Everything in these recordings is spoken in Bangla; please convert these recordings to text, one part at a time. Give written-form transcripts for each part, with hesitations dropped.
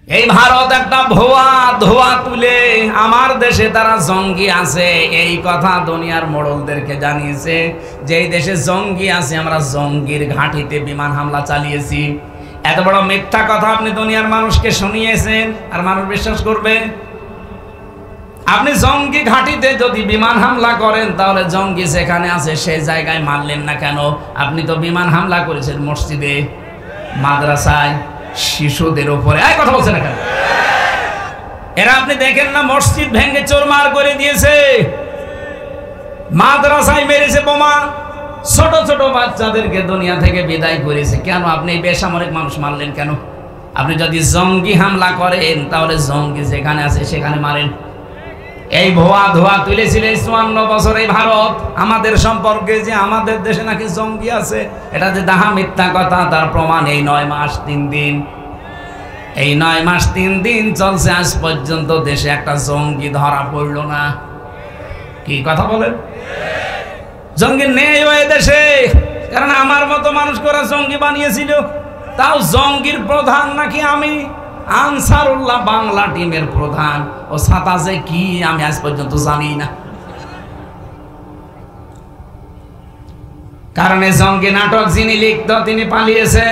এই ভারত একটা ভুয়া ধোয়া তুলে আমার দেশে তারা জঙ্গি আছে এই কথা দুনিয়ার মোড়লদেরকে জানিয়েছে যে এই দেশে জঙ্গি আছে, আমরা জঙ্গির ঘাঁটিতে বিমান হামলা চালিয়েছি। এত বড় মিথ্যা কথা আপনি দুনিয়ার মানুষকে শুনিয়েছেন, আর মানুষ বিশ্বাস করবে? আপনি জঙ্গি ঘাঁটিতে যদি বিমান হামলা করেন তাহলে জঙ্গি যেখানে আছে সেই জায়গায় মারলেন না কেন? আপনি তো বিমান হামলা করেছেন মসজিদে, মাদ্রাসায়, শিশুদের উপরে। এই কথা বলছেন না কেন? এরা আপনি দেখেন না মসজিদ ভেঙে চোরমার করে দিয়েছে, মাদ্রাসায় মেরেছে বোমা, ছোট ছোট বাচ্চাদেরকে দুনিয়া থেকে বিদায় করেছে। কেন আপনি বেসামরিক মানুষ মারলেন কেন? আপনি যদি জঙ্গি হামলা করেন তাহলে জঙ্গি যেখানে আছে সেখানে মারেন। এই ভুয়া ধোয়া তুলেছিল ৫৪ বছর এই ভারত আমাদের সম্পর্কে, যে আমাদের দেশে নাকি জঙ্গি আছে। এটা যে দাহা মিথ্যা কথা তার প্রমাণ এই ৯ মাস ৩ দিন, এই ৯ মাস ৩ দিন চলছে, আজ পর্যন্ত দেশে একটা জঙ্গি ধরা পড়ল না। কি কথা বলেন? জঙ্গি নেই ওই দেশে, কারণ আমার মতো মানুষ করা জঙ্গি বানিয়েছিল। তাও জঙ্গির প্রধান নাকি আমি, আনসারুল্লাহ বাংলা টিমের প্রধান। ও ছাতা যে কি আমি আজ পর্যন্ত জানি না। কারণ এই জঙ্গি নাটক যিনি লিখত তিনি পালিয়েছে।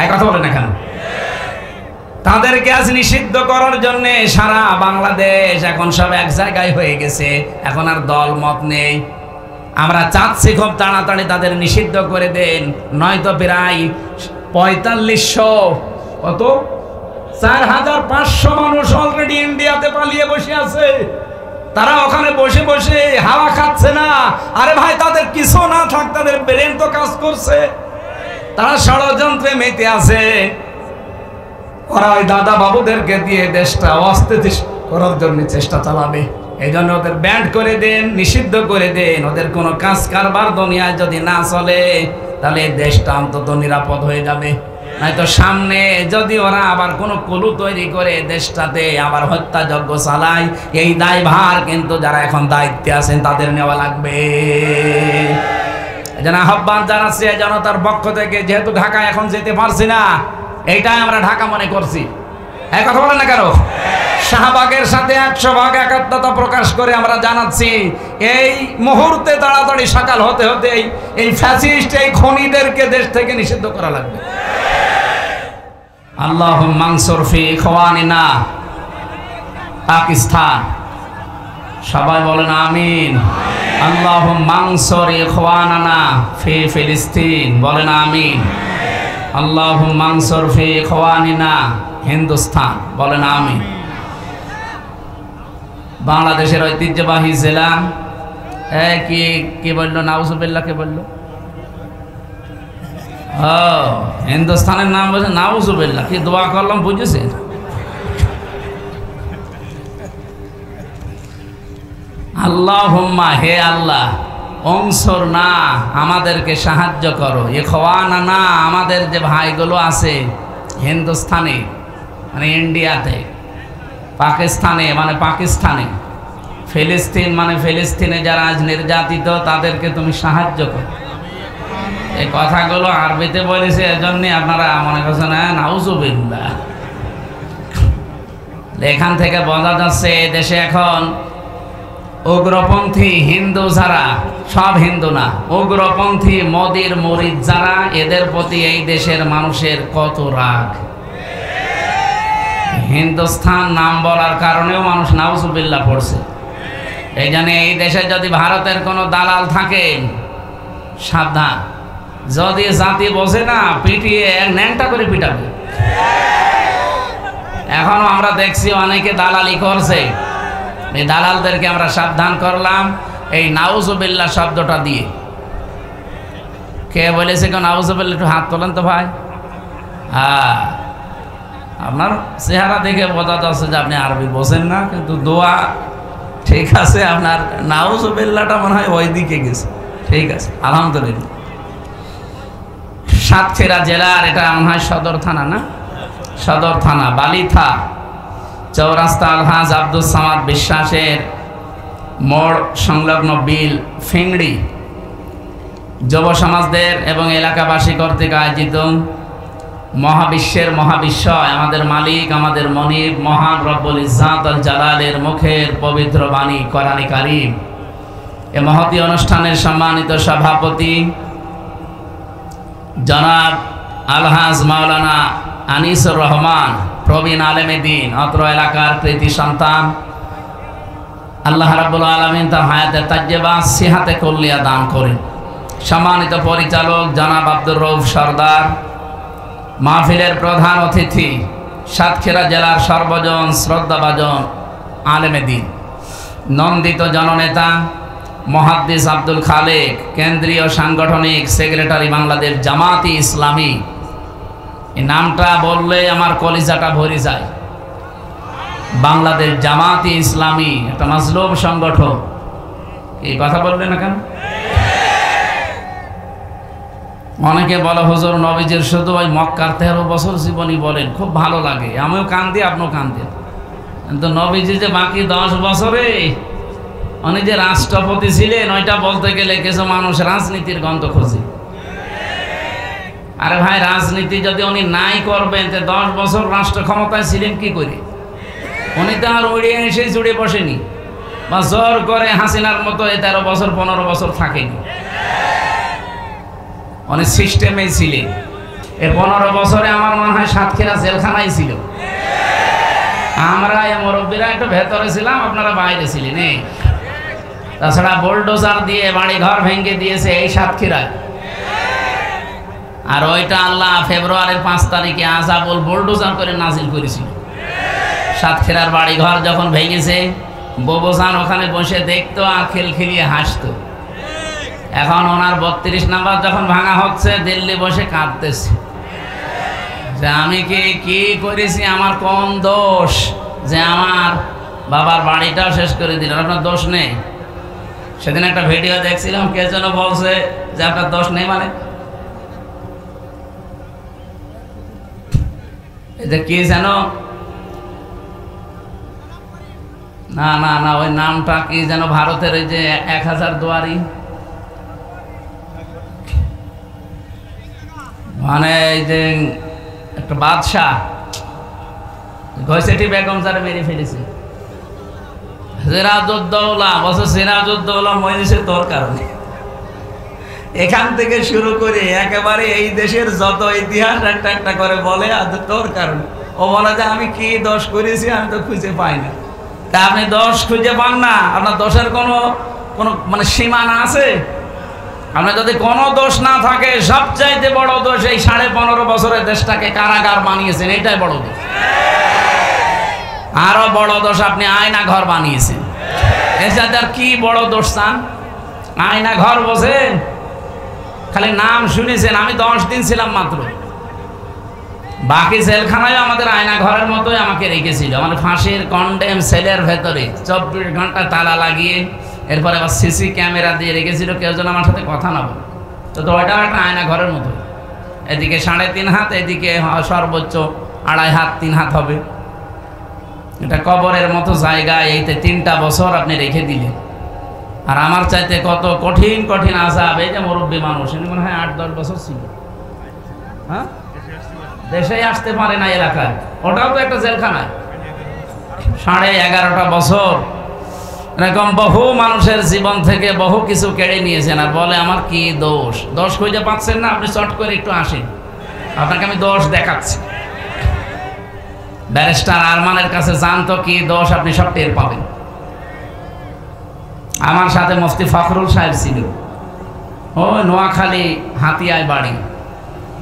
এক কথা বলে না কেন? তাদেরকে আজ নিষিদ্ধ করার জন্য সারা বাংলাদেশ এখন সব এক জায়গায় হয়ে গেছে, এখন আর দল মত নেই। আমরা চাচ্ছি খুব তাড়াতাড়ি তাদের নিষিদ্ধ করে দেন, নয়তো প্রায় ৪৫০০ কত ৪৫০০ মানুষ অলরেডি ইন্ডিয়াতে পালিয়ে বসে আছে। তারা ওখানে বসে বসে হাওয়া খাচ্ছে না। আরে ভাই, তাদের কিছু না থাক, তাদের ব্রেন তো কাজ করছে, তারা ষড়যন্ত্রে মেতে আছে। ওরা ওই দাদা বাবুদেরকে দিয়ে দেশটা অস্থিতিশীল করার জন্য চেষ্টা চালাবে। এই জন্য ওদের ব্যান্ড করে দেন, নিষিদ্ধ করে দেন। ওদের কোনো কাজ কারবার দুনিয়ায় যদি না চলে তাহলে দেশটা অন্তত নিরাপদ হয়ে যাবে। নয়তো সামনে যদি ওরা আবার কোনো কুলু তৈরি করে দেশটাতে আবার হত্যাযজ্ঞ চালায়, এই দায়ভার কিন্তু যারা এখন দায়িত্বে আছেন তাদের নেওয়া লাগবে। এই জন্য আহ্বান জানাচ্ছি জনতার পক্ষ থেকে, যেহেতু ঢাকা এখন যেতে পারছি না, এইটাই আমরা ঢাকা মনে করছি। এক কথা বলেন না কেন? শাহবাগের সাথে ১০০ ভাগ একাত্মতা প্রকাশ করে আমরা জানাচ্ছি এই মুহূর্তে তাড়াতাড়ি সকাল হতে হতে এই ফ্যাসিস্ট, এই খনিদেরকে দেশ থেকে নিষিদ্ধ করা লাগবে। আল্লাহুম্মা আনসুর ফি ইখওয়ানিনা পাকিস্তান, সবাই বলেন আমিন। আল্লাহুম্মা আনসুর ইখওয়ানানা ফি ফিলিস্তিন, বলেন আমিন। আল্লাহুম্মা আনসুর ফি ইখওয়ানিনা হিন্দুস্তান, বলেন আমিন। বাংলাদেশের ঐতিহ্যবাহী জেলা কি বললো? নাউজুবিল্লাহ কে বললো? হিন্দুস্তানের নাম বলছে নাউজুবিল্লাহ। কি দোয়া করলাম বুঝেছেন? আল্লাহুম্মা, হে আল্লাহ, অনসুর না, আমাদেরকে সাহায্য করো, ইখওয়ানানা, আমাদের যে ভাইগুলো আছে হিন্দুস্তানে মানে ইন্ডিয়াতে, পাকিস্তানে মানে পাকিস্তানে, ফিলিস্তিন মানে ফিলিস্তিনে যারা আজ নির্যাতিত তাদেরকে তুমি সাহায্য করো। এই কথাগুলো আরবিতে বলেছে, এজন্য আপনারা মনে করছেন নাউজুবিল্লাহ। এখান থেকে বোঝা যাচ্ছে দেশে এখন উগ্রপন্থী হিন্দু যারা, সব হিন্দু না, উগ্রপন্থী মোদির মুরিদ যারা, এদের প্রতি এই দেশের মানুষের কত রাগ। হিন্দুস্তান নাম বলার কারণেও মানুষ নাউজুবিল্লাহ পড়ছে। এই জন্য এই দেশে যদি ভারতের কোনো দালাল থাকে সাবধান, যদি জাতি বোঝে না পিটিয়ে ন্যাংটা করে পিটাবে। এখনো আমরা দেখছি অনেকে দালালি করছে, এই দালালদেরকে আমরা সাবধান করলাম এই নাউজুবিল্লাহ শব্দটা দিয়ে। কে বলেছে কেন নাউজুবিল্লাহ? একটু হাত তোলেন তো ভাই। হ্যাঁ, আপনার চেহারা দেখে বোঝা যাচ্ছে যে আপনি আরবি বোঝেন না, কিন্তু দোয়া ঠিক আছে। আপনার নাউজুবিল্লাহটা মনে হয় ওই দিকে গেছে। ঠিক আছে, আলহামদুলিল্লাহ। সাতক্ষীরা জেলার এটা মনে হয় সদর থানা, না? সদর থানা, বালিথা চৌরাস্তা আলহাজ আব্দুল সামাদ বিশ্বাসের মোড় সংলগ্ন বিল ফিংড়ি যুব সমাজদের এবং এলাকাবাসী কর্তৃক আয়োজিত মহাবিশ্বের মহাবিশ্বয় আমাদের মালিক, আমাদের মনিব, মহান রব্বুল ইজ্জাত আল জালালের মুখের পবিত্র বাণী কোরআনে কারীম। এ মহতী অনুষ্ঠানের সম্মানিত সভাপতি জনাব আলহাজ মাওলানা আনিসুর রহমান, প্রবীণ আলেমে দ্বীন, অত্র এলাকার কৃতি সন্তান, আল্লাহ রাব্বুল আলামিন তার হায়াতের তাজ্জেবা সিহাতে কুল্লিয়া দান করেন। সম্মানিত পরিচালক জনাব আব্দুর রউফ সরদার, মাহফিলের প্রধান অতিথি, সাতক্ষীরা জেলার সর্বজন শ্রদ্ধাভাজন আলেমে দ্বীন, নন্দিত জননেতা মুহাদ্দিস আব্দুল খালেক, কেন্দ্রীয় সাংগঠনিক সেক্রেটারি বাংলাদেশ জামাতি ইসলামী। এই নামটা বললে আমার কলিজাটা ভরে যায়। বাংলাদেশ জামাতি ইসলামী একটা মাজলুম সংগঠন। এই কথা বলবে না কেন? অনেকে বলে হুজুর নবীজির শুধু ওই মক্কার 13 বছর জীবনী বলেন, খুব ভালো লাগে, আমিও কান্দি, আপনিও কান্দেন, কিন্তু নবীজি যে বাকি 10 বছরে উনি যে রাষ্ট্রপতি ছিলেন, ওইটা বলতে গেলে কিছু মানুষ রাজনীতির গন্ধ খোঁজে। আরে ভাই, রাজনীতি যদি উনি নাই করবেন, 10 বছর রাষ্ট্র ক্ষমতায় ছিলেন কি করে? উনি তো আর উড়িয়ে এসে জুড়ে বসেনি, বা জোর করে হাসিনার মতো 13 বছর 15 বছর থাকেনি। উনি সিস্টেমে ছিলেন। এই 15 বছরে আমার মনে হয় সাতক্ষীরা জেলখানায় ছিল। আমরা এই মুরব্বীরা একটু ভেতরে ছিলাম, আপনারা বাইরে ছিলেন। তাছাড়া বোলডোজার দিয়ে বাড়ি ঘর ভেঙে দিয়েছে এই সাতক্ষীরায়। আর ওইটা আল্লাহ ফেব্রুয়ারির 5 তারিখে আযাবুল বোলডোজার করে নাজিল করেছিল। সাতক্ষীরার বাড়ি ঘর যখন ভেঙেছে, ববজান ওখানে বসে দেখতো আর খিলখিলিয়ে হাসতো। এখন ওনার 32 নাম্বার যখন ভাঙা হচ্ছে, দিল্লি বসে কাঁদতেছে যে আমি কি করেছি, আমার কোন দোষ যে আমার বাবার বাড়িটাও শেষ করে দিল? আপনার দোষ নেই। সেদিন একটা ভিডিও দেখছিলাম, কে যেন বলছে যে আপনার দোষ নেই, মানে এটা কি যেন, না না না, ওই নামটা কি যেন, ভারতের ওই যে 1000 দুয়ারি, মানে এই যে একটা বাদশাহ ঘষেটি বেগম যারা মেরে ফেলেছে, সিরাজউদ্দৌলা, বলছে সিরাজউদ্দৌলা মরেছে তোর কারণে। এখান থেকে শুরু করে একেবারে এই দেশের যত ইতিহাস একটা একটা করে বলে তোর কারণে। ও বলে যে আমি কি দোষ করেছি, আমি তো খুঁজে পাই না। তা আপনি দোষ খুঁজে পান না, আপনার দোষের কোনো মানে সীমানা আছে? আপনার যদি কোনো দোষ না থাকে, সবচাইতে বড় দোষ এই 15.5 বছরে দেশটাকে কারাগার বানিয়েছেন, এটাই বড় দোষ। আরো বড় দোষ আপনি আয়না ঘর বানিয়েছেন। এর সাথে আর কি বড় দোষ চান? আয়না ঘর বসেন, খালি নাম শুনেছেন। আমি 10 দিন ছিলাম মাত্র। বাকি জেলখানায় আমাদের আয়না ঘরের মতোই আমাকে রেখেছিল। আমার ফাঁসির কন্ডেম সেলের ভেতরে 24 ঘন্টা তালা লাগিয়ে, এরপরে আবার সিসি ক্যামেরা দিয়ে রেখেছিল, কেউ যেন আমার সাথে কথা না বলে। তো ওইটা একটা আয়না ঘরের মতো। এদিকে 3.5 হাত, এদিকে সর্বোচ্চ 2.5 হাত 3 হাত হবে। এটা কবরের মতো জায়গায় এইতে 3টা বছর আপনি রেখে দিলেন। আর আমার চাইতে কত কঠিন কঠিন আযাব। এই যে মুরব্বী মানুষ, এনে মনে হয় 8-10 বছর ছিল, হ্যাঁ, দেশেই আসতে পারে না এলাকায়। ওটাও তো একটা জেলখানায়। 11.5 বছর এরকম বহু মানুষের জীবন থেকে বহু কিছু কেড়ে নিয়েছেন। আর বলে আমার কি দোষ? দোষ খুঁজে পাচ্ছেন না, আপনি চট করে একটু আসেন, আপনাকে আমি দোষ দেখাচ্ছি। ব্যারিস্টার আরমানের কাছে যান তো, কি দোষ আপনি সব টের পাবেন। আমার সাথে মুফতি ফখরুল সাহেব ছিল, ও নোয়াখালী হাতিয়ায় বাড়ি।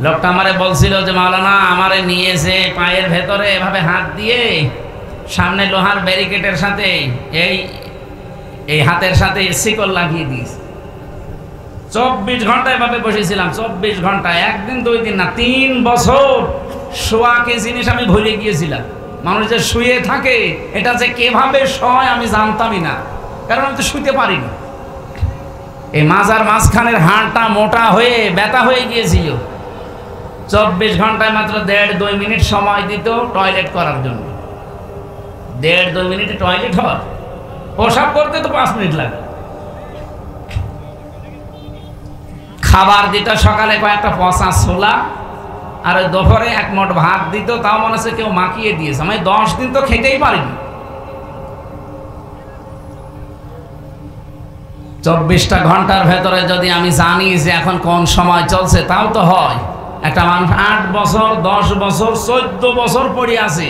লোকটা আমারে বলছিল যে মাওলানা, আমারে নিয়েছে পায়ের ভেতরে এভাবে হাত দিয়ে, সামনে লোহার ব্যারিকেডের সাথে এই হাতের সাথে শিকল লাগিয়ে দিস। 24 ঘন্টা এভাবে বসেছিলাম। 24 ঘন্টা, একদিন 2 দিন না, 3 বছর। শোয়া কি জিনিস আমি ভুলে গিয়েছিলাম। মানুষ যে শুয়ে থাকে, এটা যে কিভাবে শোয় আমি জানতামই না, কারণ আমি তো শুতে পারিনি। এই মাজার মাঝখানের হাড়টা মোটা হয়ে ব্যথা হয়ে গিয়েছিল। 24 ঘন্টায় মাত্র 1.5-2 মিনিট সময় দিত টয়লেট করার জন্য। 1.5-2 মিনিটে টয়লেট হয়, প্রসাব করতে তো 5 মিনিট লাগে। খাবার দিত সকালে কয়েকটা পচা ছোলা, আর ওই দুপুরে এক মুঠ ভাত দিত, তাও মনে হচ্ছে কেউ মাখিয়ে দিয়েছে। আমি 10 দিন তো খেতেই পারিনি। 24টা ঘন্টার ভেতরে যদি আমি জানি যে এখন কোন সময় চলছে, তাও তো হয়। একটা মানুষ 8 বছর 10 বছর 14 বছর পড়ে আছে,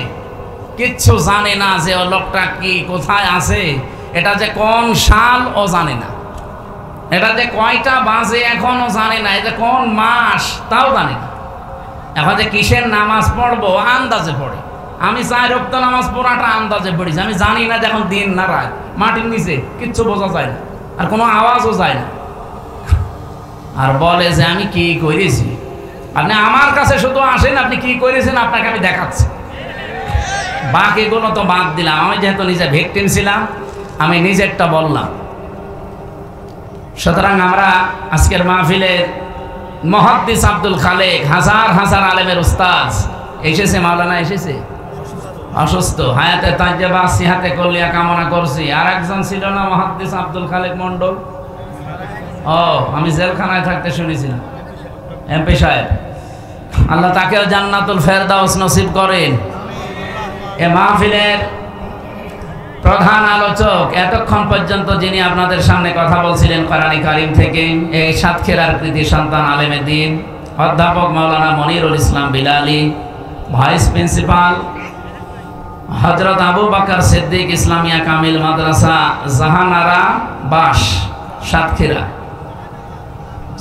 কিচ্ছু জানে না যে ও লোকটা কি কোথায় আছে, এটা যে কোন সাল ও জানে না, এটা যে কয়টা বাজে এখনও জানে না, এটা কোন মাস তাও জানে না। এখন যে কিসের নামাজ পড়বো আন্দাজে পড়ে। আমি 4 ওয়াক্ত নামাজ পড়াটা আন্দাজে পড়েছি, আমি জানি না যে এখন দিন না রাত, মাটির নিচে কিচ্ছু বোঝা যায় না, আর কোনো আওয়াজও যায় না। আর বলে যে আমি কি করেছি। আপনি আমার কাছে শুধু আসেন, আপনি কি করেছেন আপনাকে আমি দেখাচ্ছি। বাকিগুলো তো বাদ দিলাম, আমি যেহেতু নিজে ভিকটিম ছিলাম, আমি নিজেরটা বললাম। সুতরাং আমরা আজকের মাহফিলের মুহাদ্দিস আব্দুল খালেক, হাজার হাজার আলেমের উস্তাদ এসেছে। মাওলানা এসেছে, অসুস্থ, হায়াতে তাজ্জেবা সিহাতে কলিয়া কামনা করছি। আর একজন ছিল না মুহাদ্দিস আব্দুল খালেক মন্ডল, ও আমি জেলখানায় থাকতে শুনেছিলাম, এমপি সাহেব। আল্লাহ তাকেও জান্নাতুল ফেরদাউস নসিব করেন। এ মাহফিলের প্রধান আলোচক এতক্ষণ পর্যন্ত যিনি আপনাদের সামনে কথা বলছিলেন কোরআন কারীম থেকে, এই সাতক্ষীরার কৃতি সন্তান আলেমে দ্বীন অধ্যাপক মাওলানা মনিরুল ইসলাম বিলালী, ভাইস প্রিন্সিপাল হযরত আবু বকর সিদ্দিক ইসলামিয়া কামিল মাদ্রাসা জাহানারা বাস সাতক্ষীরা,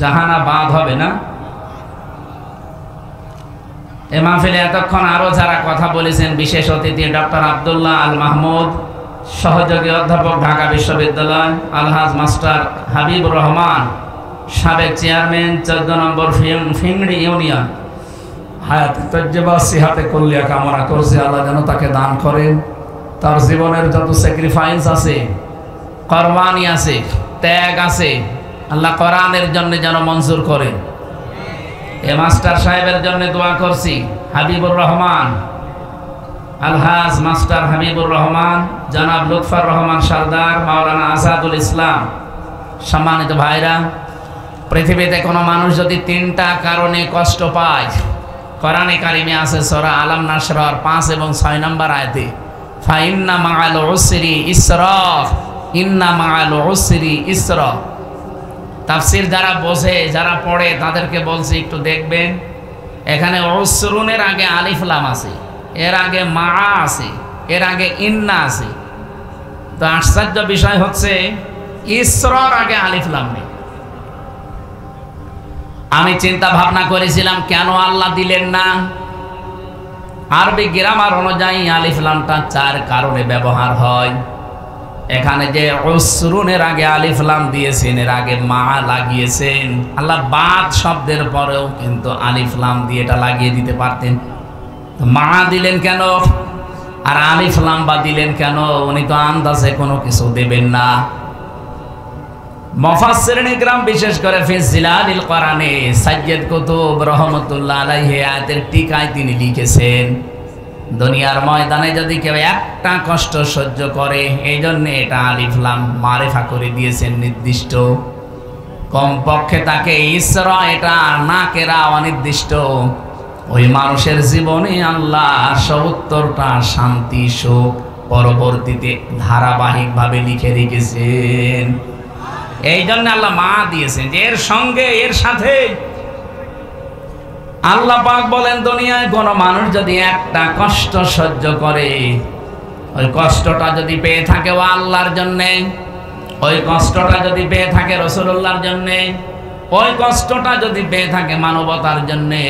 জাহানাবাদ হবে না। এ মাহফিলে এতক্ষণ আরো যারা কথা বলেছেন, বিশেষ অতিথি ডক্টর আব্দুল্লাহ আল মাহমুদ, সহযোগী অধ্যাপক ঢাকা বিশ্ববিদ্যালয়, আলহাজ মাস্টার হাবিবুর রহমান, সাবেক চেয়ারম্যান 14 নম্বর ফিংড়ি ইউনিয়ন, হায়াতে তাজ্জেবা সিহাতে কলিয়া কামনা করছে। আল্লাহ যেন তাকে দান করেন, তার জীবনের যত স্যাক্রিফাইস আছে, কোরবানি আছে, ত্যাগ আছে, আল্লাহ কোরআনের জন্য যেন মঞ্জুর করেন। এ মাস্টার সাহেবের জন্য দোয়া করছি, হাবিবুর রহমান, আলহাজ মাস্টার হাবিবুর রহমান, জনাব লুৎফর রহমান সরদার, মাওলানা আসাদুল ইসলাম। সম্মানিত ভাইরা, পৃথিবীতে কোনো মানুষ যদি 3টা কারণে কষ্ট পায়, কোরআনে কারিমে আছে সূরা আলাম নাসরার 5 এবং 6 নম্বর আয়াতে, ফাইন্না মাআল উসরি ইসরা, ইন্না মাআল উসরি ইসরা। তাফসীর যারা বোঝে, যারা পড়ে, তাদেরকে বলছি একটু দেখবেন, এখানে উসরুনের আগে আলিফ লাম আছে, এর আগে মা আছে, এর আগে ইন্না আছে। তো আশ্চর্য বিষয় হচ্ছে ইসরার আগে আলিফ লাম নেই। আমি চিন্তা ভাবনা করেছিলাম কেন আল্লাহ দিলেন না। আরবি গ্রামার অনুযায়ী আলিফ লামটা 4 কারণে ব্যবহার হয়। এখানে যে উসরুনের আগে আলিফ লাম দিয়েছেন, এর আগে মা লাগিয়েছেন। আল্লাহ বাদ শব্দের পরেও কিন্তু আলিফ লাম দিয়ে এটা লাগিয়ে দিতে পারতেন, মা দিলেন কেন? আর আলিফ লাম বা দিলেন কেন? উনি তো আন্দাজে কোনো কিছু দেবেন না। মুফাসসিরিন ইকরাম বিশেষ করে ফি জিলালিল কোরআনে সাইয়্যিদ কুতুব রাহমাতুল্লাহ আলাইহি আয়াতের টিকায় তিনি লিখেছেন, দুনিয়ার ময়দানে যদি কেউ একটা কষ্ট সহ্য করে, এই জন্য এটা আলিফ লাম মারিফা করে দিয়েছেন নির্দিষ্ট। কমপক্ষে তাকে ইসরা, এটা নাকেরা অনির্দিষ্ট। ওই মানুষের জীবনে আল্লাহ ৭০টা শান্তি সুখ পরবর্তীতে ধারাবাহিকভাবে লিখে রেখেছেন। এই জন্য আল্লাহ মা দিয়েছেন, যে এর সঙ্গে এর সাথে আল্লাহ পাক বলেন, দুনিয়ায় কোনো মানুষ যদি একটা কষ্ট সহ্য করে, ওই কষ্টটা যদি পেয়ে থাকে ও আল্লাহর জন্যে, ওই কষ্টটা যদি পেয়ে থাকে রাসূলুল্লাহর জন্যে, ওই কষ্টটা যদি পেয়ে থাকে মানবতার জন্যে,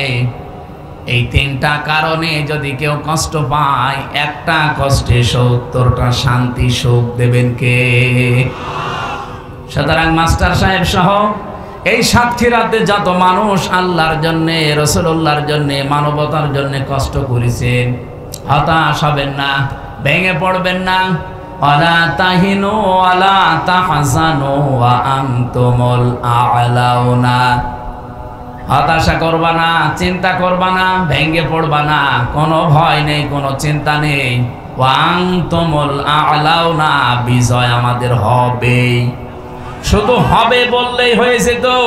এই 3টা কারণে যদি কেউ কষ্ট পায়, একটা কষ্টে ৭০টা শান্তি সুখ দেবেন কে? সুতরাং মাস্টার সাহেব সহ এই সাতক্ষীরাতে যত মানুষ আল্লাহর জন্যে, রাসূলুল্লাহর জন্যে, মানবতার জন্যে কষ্ট করেছেন, হতাশ হবেন না, ভেঙে পড়বেন না। ওয়ালা তাহিনু ওয়ালা তাহজানু ওয়া আনতুমুল আ'লাউনা। হতাশা করবা না, চিন্তা করবা না, ভেঙে পড়বা না, কোনো ভয় নেই, কোনো চিন্তা নেই। ওয়া আনতুমুল আ'লাউনা, বিজয় আমাদের হবেই। শুধু হবে বললেই হয়েছে তো?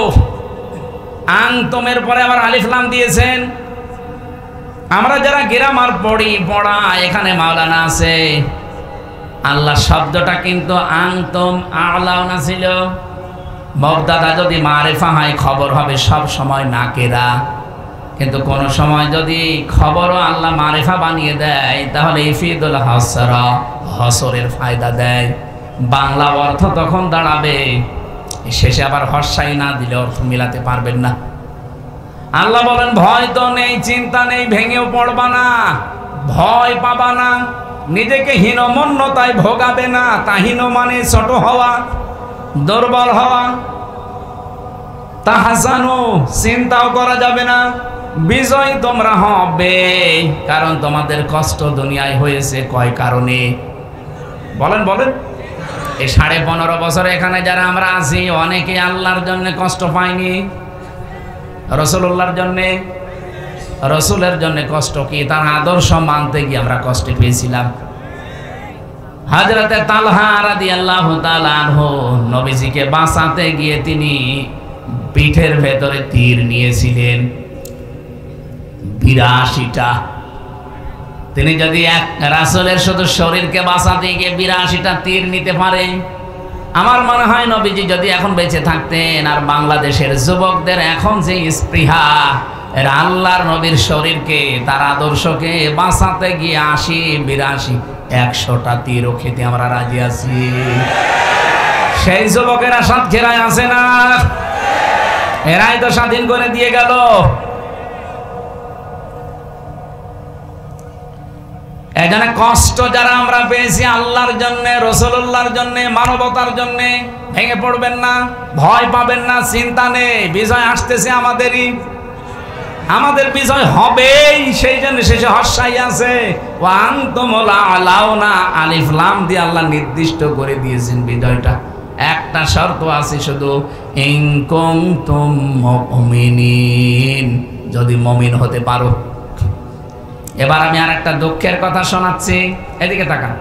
আনতুমের পরে আবার আলিফ লাম দিয়েছেন, আমরা যারা গ্রামার পড়া এখানে মাওলানা আছে, আল্লাহ শব্দটা কিন্তু আনতুম আ'লাউনা ছিল। মুবতাদা যদি মারিফা হয় খবর হবে সব সময় নাকেরা, কিন্তু কোন সময় যদি খবরও আল্লাহ মারিফা বানিয়ে দেয় তাহলে ইফিদুল হাসরা, হসরের ফায়দা দেয়। বাংলা অর্থ তখন দাঁড়াবে, শেষে আবার হর্ষাই না দিলে অর্থ মিলাতে পারবেন না। আল্লাহ বলেন ভয় তো নেই, চিন্তা নেই, ভেঙেও পড়বা না, ভয় পাবা না, নিজেকে হীনমন্যতায় ভোগাবে না। তাহীন মানে ছোট হওয়া, দুর্বল হওয়া। তাহসানু, চিন্তাও করা যাবে না, বিজয় তোমরা হবে। কারণ তোমাদের কষ্ট দুনিয়ায় হয়েছে কয় কারণে বলেন বলেন। এই 15.5 বছর এখানে যারা আমরা আছি অনেকে আল্লাহর জন্য কষ্ট পাইনি, রাসূলুল্লাহর জন্য। রাসূলের জন্য কষ্ট কি? তার আদর্শ মানতে গিয়ে আমরা কষ্ট পেয়েছিলাম। হযরতে তালহা রাদিয়াল্লাহু তাআলা আনহু নবীজিকে বাঁচাতে গিয়ে তিনি পিঠের ভেতরে তীর নিয়েছিলেন 82টা। তিনি যদি এক রাসূলের শুধু শরীরকে বাঁচাতে গিয়ে 82টা তীর নিতে পারে, আমার মনে হয় নবীজি যদি এখন বেঁচে থাকতেন আর বাংলাদেশের যুবকদের এখন যে স্পৃহা, এর আল্লাহর নবীর শরীরকে, তার আদর্শকে বাঁচাতে গিয়ে 80, 82, 100টা তীরও খেতে আমরা রাজি আছি। সেই যুবকেরা সাতক্ষীরায় আছে না? এরাই তো স্বাধীন করে দিয়ে গেল। এখানে কষ্ট যারা আমরা পেয়েছি আল্লাহর জন্য, রাসূলুল্লাহর জন্য, মানবতার জন্য, ভেঙে পড়বেন না, ভয় পাবেন না, চিন্তা নেই, বিজয় আসতেছে আমাদেরই, আমাদের বিজয় হবেই। সেই জন্য শেষে হর্ষাই আছে, ওয়া আনতুমুল আ'লাউনা, আলিফ লাম দিয়ে আল্লাহ নির্দিষ্ট করে দিয়েছেন বিজয়টা। একটা শর্ত আছে শুধু, ইন কুনতুম মুমিনিন, যদি মুমিন হতে পারো। এবার আমি আর একটা দুঃখের কথা শোনাচ্ছি, এদিকে তাকান।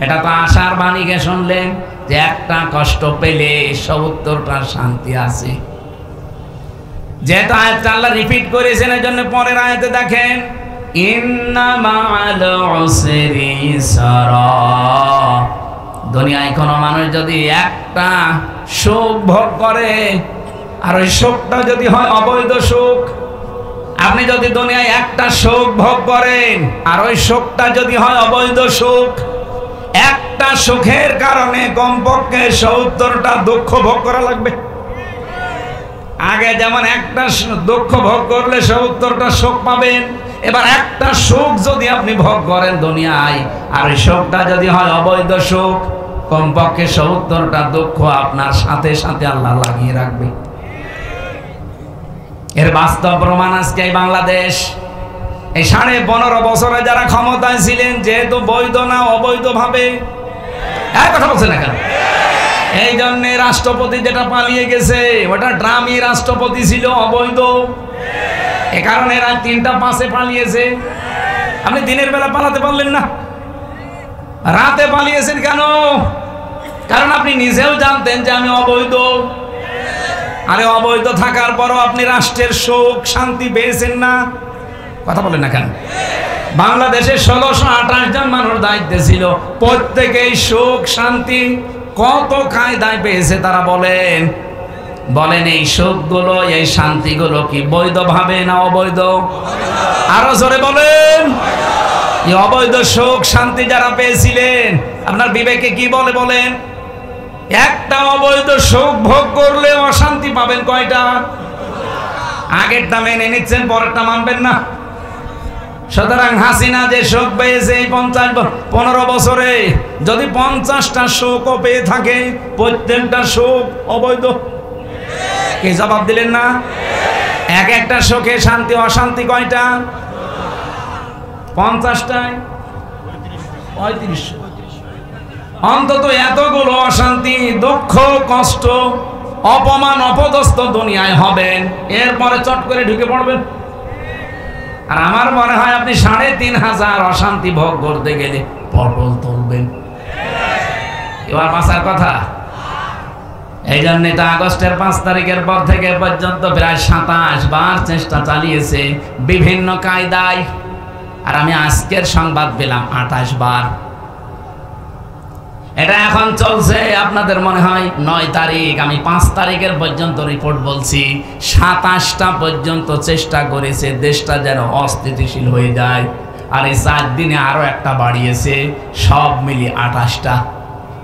এটা তো আশার বাণীকে শুনলেন যে একটা কষ্ট পেলে 70টা শান্তি আছে। যেহেতু আয়াতটা আল্লাহ রিপিট করেছেন, এই জন্য পরের আয়াতে দেখেন, ইন্না মা'আল উসরি ইসরা। দুনিয়ায় কোনো মানুষ যদি একটা সুখ ভোগ করে আর ওই সুখটা যদি হয় অবৈধ সুখ, আপনি যদি দুনিয়ায় একটা সুখ ভোগ করেন আর ওই সুখটা যদি হয় অবৈধ সুখ, একটা সুখের কারণে কমপক্ষে 70টা দুঃখ ভোগ করা লাগবে। আগে যেমন একটা দুঃখ ভোগ করলে 70টা সুখ পাবেন, এবার একটা সুখ যদি আপনি ভোগ করেন দুনিয়ায় আর ওই সুখটা যদি হয় অবৈধ সুখ, কমপক্ষে 70টা দুঃখ আপনার সাথে সাথে আল্লাহ লাগিয়ে রাখবে। এর বাস্তব প্রমাণ আজকে এই বাংলাদেশ। এই 15.5 বছরে যারা ক্ষমতায় ছিলেন, যেহেতু বৈধ না অবৈধ ভাবে, এক কথা বলছে না কেন? এই জন্য রাষ্ট্রপতি যেটা পালিয়ে গেছে ওটা ড্রামি রাষ্ট্রপতি ছিল, অবৈধ। এ কারণে এরা 3টা 5-এ পালিয়েছে। আপনি দিনের বেলা পালাতে পারলেন না, রাতে পালিয়েছেন কেন? কারণ আপনি নিজেও জানতেন যে আমি অবৈধ। আরে অবৈধ থাকার পরও আপনি রাষ্ট্রের সুখ শান্তি পেয়েছেন না, কথা বলেন না কেন? বাংলাদেশে 1628 জন মানুষ দায়িত্বে ছিল, প্রত্যেকেই সুখ শান্তি কত কায়দায় পেয়েছে তারা বলেন। বলেন এই সুখগুলো, এই শান্তিগুলো কি বৈধ ভাবে না অবৈধ? আরো জোরে বলেন। এই অবৈধ সুখ শান্তি যারা পেয়েছিলেন, আপনার বিবেকে কি বলে বলেন? একটা অবৈধ সুখ ভোগ করলে অশান্তি পাবেন কয়টা? আগেরটা মেনে নিচ্ছেন, পরেরটা মানবেন না। সুতরাং হাসিনা যে সুখ পেয়েছে এই 15 বছরে, যদি 50টা সুখও পেয়ে থাকে, প্রত্যেকটা সুখ অবৈধ। কি জবাব দিলেন না? এক একটা সুখে শান্তি অশান্তি কয়টা? 50টায় 35। অন্তত এতগুলো অশান্তি, দুঃখ, কষ্ট, অপমান, অপদস্থ দুনিয়ায় হবেন, এরপরে চট করে ঢুকে পড়বেন। আর আমার মনে হয় আপনি 3500 অশান্তি ভোগ করতে গেলে পটল তুলবেন। এবার বাঁচার কথা। এই জন্য তো আগস্টের 5 তারিখের পর থেকে পর্যন্ত প্রায় 27 বার চেষ্টা চালিয়েছে বিভিন্ন কায়দায়। আর আমি আজকের সংবাদ পেলাম 28 বার। এটা এখন চলছে, আপনাদের মনে হয় 9 তারিখ, আমি 5 তারিখের পর্যন্ত রিপোর্ট বলছি। 27টা পর্যন্ত চেষ্টা করেছে দেশটা যেন অস্থিতিশীল হয়ে যায়, আর এই 4 দিনে আরো একটা বাড়িয়েছে, সব মিলিয়ে 28টা,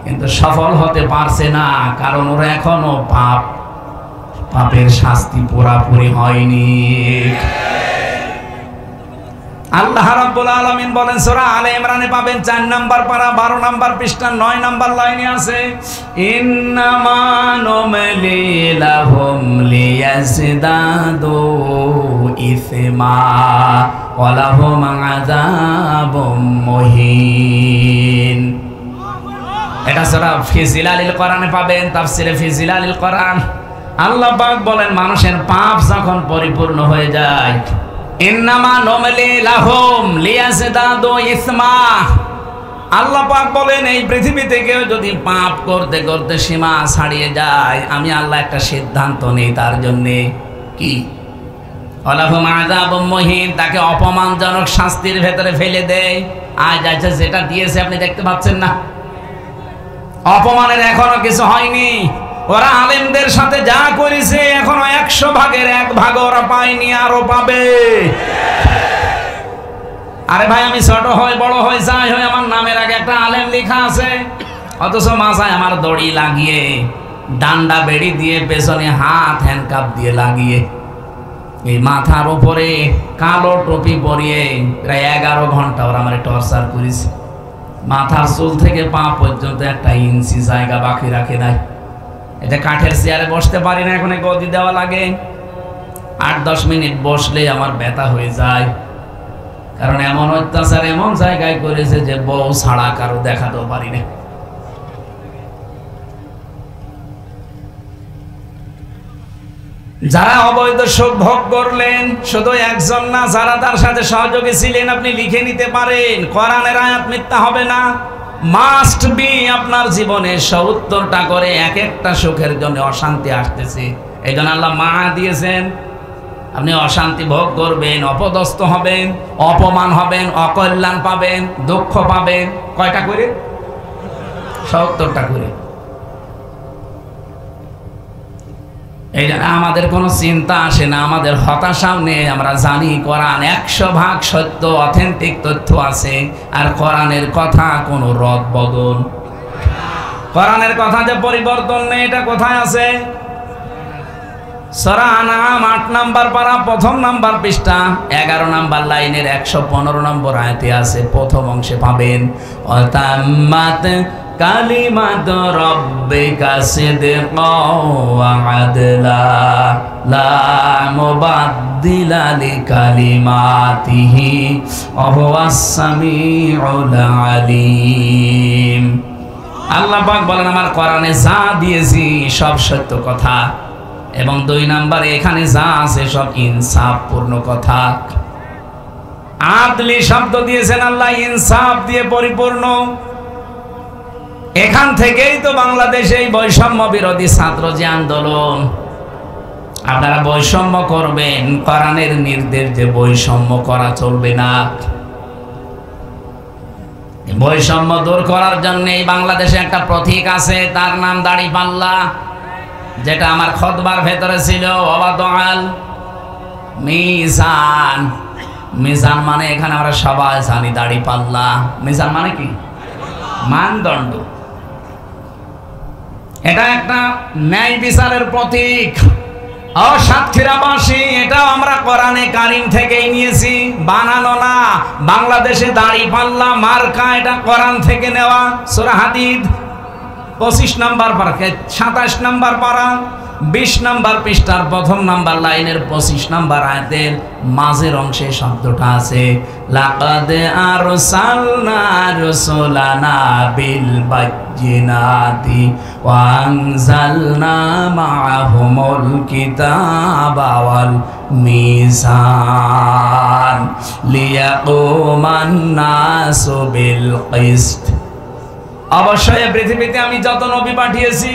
কিন্তু সফল হতে পারছে না, কারণ ওরা এখনো পাপের শাস্তি পুরাপুরি হয়নি। আল্লাহ রাব্বুল আলামিন বলেন সূরা আলে ইমরানে পাবেন 4 নাম্বার পারা 12 নাম্বার পৃষ্ঠা 9 নাম্বার লাইনে আছে, ইন্নামা নুমলি লাহুম লিয়াজদাদু ইসমা ওয়া লাহুম আযাবুম মুহিন। এটা সূরা ফি জিলালিল কোরআনে পাবেন, তাফসিরে ফি জিলালিল কোরআন। আল্লাহ পাক বলেন মানুষের পাপ যখন পরিপূর্ণ হয়ে যায়, ইন্নামা নুমলি লাহুম লিয়াজদাদু ইসমা, আল্লাহ পাক বলেন এই পৃথিবীতে কেউ যদি পাপ করতে করতে সীমা ছাড়িয়ে যায়, আমি আল্লাহ একটা সিদ্ধান্ত নেই তার জন্যে, কি ওয়ালাহুম আযাবুম মুহিন, তাকে অপমানজনক শাস্তির ভেতরে ফেলে দেয়। আজ আচ্ছা যেটা দিয়েছে আপনি দেখতে পাচ্ছেন না, অপমানের এখনো কিছু হয়নি। ওরা আলেমদের সাথে যা করেছে এখনো 100 ভাগের 1 ভাগ ওরা পায়নি, আরো পাবে। আরে ভাই, আমি ছোট হই বড় হই যাই হই, আমার নামের আগে একটা আলেম লেখা আছে, অথচ মাথায় আমার দড়ি লাগিয়ে, ডান্ডা বেড়ি দিয়ে, পেছনে হাত হ্যান্ডকাপ দিয়ে লাগিয়ে, এই মাথার উপরে কালো টুপি পরিয়ে প্রায় 11 ঘন্টা ওরা আমার টর্চার করেছে। মাথার চুল থেকে পা পর্যন্ত 1 ইঞ্চি জায়গা বাকি রাখে নাই। এটা কাঠের চেয়ারে বসতে পারি না, এখন গদি দেওয়া লাগে। 8-10 মিনিট বসলে আমার ব্যথা হয়ে যায়, কারণ এমন অত্যাচার এমন জায়গায় করেছে যে বউ ছাড়া কারো দেখাতেও পারি না। যারা অবৈধ সুখ ভোগ করলেন, শুধু একজন না, যারা তার সাথে সহযোগী ছিলেন, আপনি লিখে নিতে পারেন। কোরআনের আয়াত মিথ্যা হবে না, মাস্ট বি। আপনার জীবনে 70টা করে এক একটা সুখের জন্য অশান্তি আসতেছে, এই জন্য আল্লাহ মা দিয়েছেন। আপনি অশান্তি ভোগ করবেন, অপদস্থ হবেন, অপমান হবেন, অকল্যাণ পাবেন, দুঃখ পাবেন। কয়টা করে? 70টা করে। এই জন্য আমাদের কোনো চিন্তা আসে না, আমাদের হতাশাও নেই। আমরা জানি কোরআন 100 ভাগ সত্য, অথেন্টিক তথ্য আছে, আর কোরআনের কথা কোনো রদ বদল, কোরআনের কথা যে পরিবর্তন নেই, এটা কোথায় আছে? সূরা আনআম 8 নাম্বার পারা 1ম নাম্বার পৃষ্ঠা 11 নাম্বার লাইনের 115 নম্বর আয়াতে আছে, প্রথম অংশে পাবেন, অতাম্মাত কালিমাতু রাব্বিকা সিদকাও ওয়া আদলা লা মুবাদদিলা লিকালিমাতিহি ওয়া হুয়াস সামিউল আলিম। আল্লাহ পাক বলেন আমার কোরআনে যা দিয়েছি সব সত্য কথা, এবং 2 নম্বরে এখানে যা আছে সব ইনসাফপূর্ণ কথা। আদলি শব্দ দিয়েছেন আল্লাহ, ইনসাফ দিয়ে পরিপূর্ণ। এখান থেকেই তো বাংলাদেশে এই বৈষম্য বিরোধী ছাত্র যে আন্দোলন, আপনারা বৈষম্য করবেন, কোরআনের নির্দেশ যে বৈষম্য করা চলবে না। বৈষম্য দূর করার জন্য এই বাংলাদেশে একটা প্রতীক আছে, তার নাম দাড়িপাল্লা, যেটা আমার খুতবার ভেতরে ছিল, ওয়াদাল মিজান। মিজান মানে এখানে আমরা সবাই জানি দাড়িপাল্লা। মিজান মানে কি? মানদণ্ড। এটা একটা ন্যায় বিচারের প্রতীক। সাতক্ষীরাবাসী, এটাও আমরা কোরআনে কারিম থেকেই নিয়েছি, বানানো না। বাংলাদেশে দাড়িপাল্লা মার্কা, এটা কোরআন থেকে নেওয়া। সূরা হাদিদ 25 নাম্বার পারা, 27 নাম্বার পারা 20 নাম্বার পৃষ্ঠার 1ম নাম্বার লাইনের 25 নাম্বার আয়াতের মাঝের অংশে শব্দটা আছে, লাকাদ আরসালনা রাসূলানা বিল বায়্যিনাতি ওয়া আনজালনা মাআহুমুল কিতাবা ওয়াল মিজান লিয়াকুমান নাসু বিল কিসত। অবশ্যই পৃথিবীতে আমি যত নবী পাঠিয়েছি,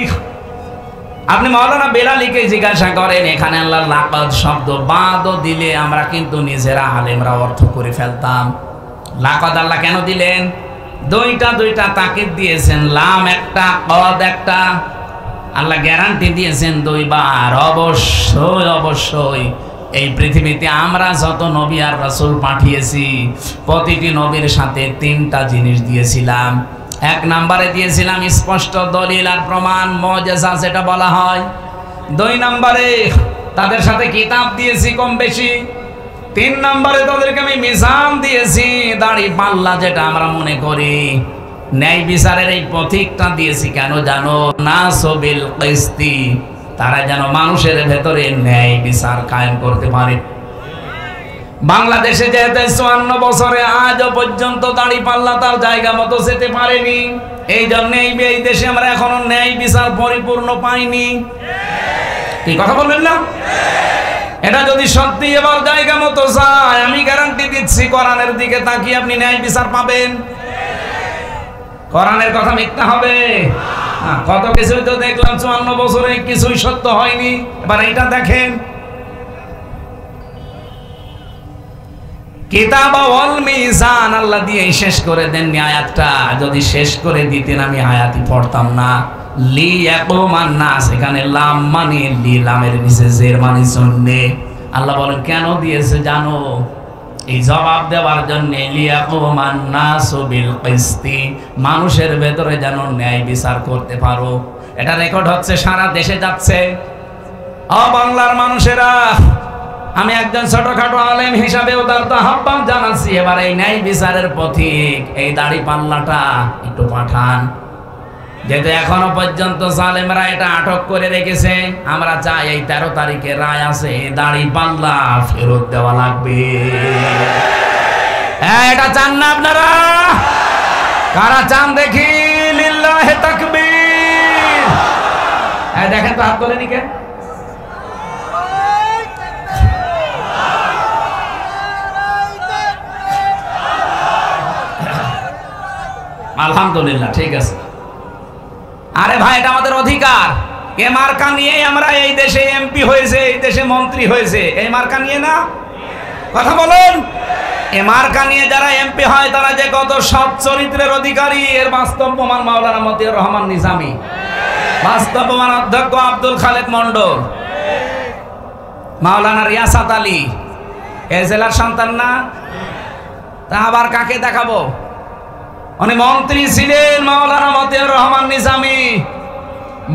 আপনি মাওলানা বেলালীকে জিজ্ঞাসা করেন, এখানে আল্লাহ লাকাদ শব্দ বাদও দিলে আমরা কিন্তু নিজেরা আলেমরা অর্থ করে ফেলতাম। লাকাদ আল্লাহ কেন দিলেন? দুইটা তাকিদ দিয়েছেন, লাম একটা, কদ একটা। আল্লাহ গ্যারান্টি দিয়েছেন দুইবার, অবশ্যই এই পৃথিবীতে আমরা যত নবী আর রাসূল পাঠিয়েছি প্রতিটি নবীর সাথে তিনটা জিনিস দিয়েছিলাম। এক নম্বরে দিয়েছিলাম স্পষ্ট দলিল আর প্রমাণ, মুজিজা যেটা বলা হয়। 2 নম্বরে তাদের সাথে কিতাব দিয়েছি কম বেশি। 3 নম্বরে তাদেরকে আমি মিজান দিয়েছি, দাড়ি পাল্লা যেটা আমরা মনে করি। ন্যায় বিচারের এই পথিকটা দিয়েছি কেন জানো? নাসবিল কিস্তি, তারা যেন মানুষের ভেতরে ন্যায় বিচার কায়েম করতে পারে। বাংলাদেশে যেতে 54 বছরে আজও পর্যন্ত দাড়ি পাল্লা তার জায়গা মতো যেতে পারেনি। এই জন্য এই দেশে আমরা এখনো ন্যায় বিচার পরিপূর্ণ পাইনি। কি কথা বললেন না? এটা যদি সত্যি এবার জায়গা মতো যায়, আমি গ্যারান্টি দিচ্ছি কোরআনের দিকে তাকিয়ে আপনি ন্যায় বিচার পাবেন। কোরআনের কথা মিথ্যা হবে? কত কিছুই তো দেখলাম 54 বছরে কিছুই সত্য হয়নি। এবার এটা দেখেন, কিতাব ওয়াল মিজান আল্লাহ দিয়ে শেষ করে দেন আয়াতটা। যদি শেষ করে দিতেন আমি আয়াতই পড়তাম না। লি ইয়াকুমান নাস, এখানে লাম মানে লি, লামের নিচে জের মানে জন্য। আল্লাহ বলেন কেন দিয়েছে জানো? এই জবাব দেওয়ার জন্য, লিয়াকুমান নাসু বিল কিসতি, মানুষের ভেতরে যেন ন্যায় বিচার করতে পারো। এটা রেকর্ড হচ্ছে, সারা দেশে যাচ্ছে। বাংলার মানুষেরা, আমি একজন ছোটখাটো আলেম হিসাবে উদারত আহ্বান জানাচ্ছি, এবার এই ন্যায় বিচারের পথিক এই দাড়ি পাল্লাটা একটু পাঠান। যেহেতু এখনো পর্যন্ত জালেমরা এটা আটক করে রেখেছে, আমরা চাই এই 13 তারিখে রায় আছে, দাড়ি পাল্লা ফেরত দেওয়া লাগবে। এটা চান না আপনারা? কারা চান দেখি? লিল্লাহি তাকবীর। দেখেন তো হাত তোলেনি কেন? আলহামদুলিল্লাহ, ঠিক আছে। আরে ভাই, এটা আমাদের অধিকার। এ মার্কা নিয়ে আমরা এই দেশে এমপি হয়েছে, এই দেশে মন্ত্রী হয়েছে, এই মার্কা নিয়ে না? কথা বলেন। এ মার্কা নিয়ে যারা এমপি হয় তারা যে কত সৎ চরিত্রের অধিকারী, এর বাস্তব প্রমাণ মাওলানা মতিউর রহমান নিজামী, বাস্তব প্রমাণ অধ্যক্ষ আব্দুল খালেক মন্ডল, মাওলানা রিয়াসাত আলী, এ জেলার সন্তান না? তা আবার কাকে দেখাবো? উনি মন্ত্রী ছিলেন, মাওলানা মতিউর রহমান নিজামী।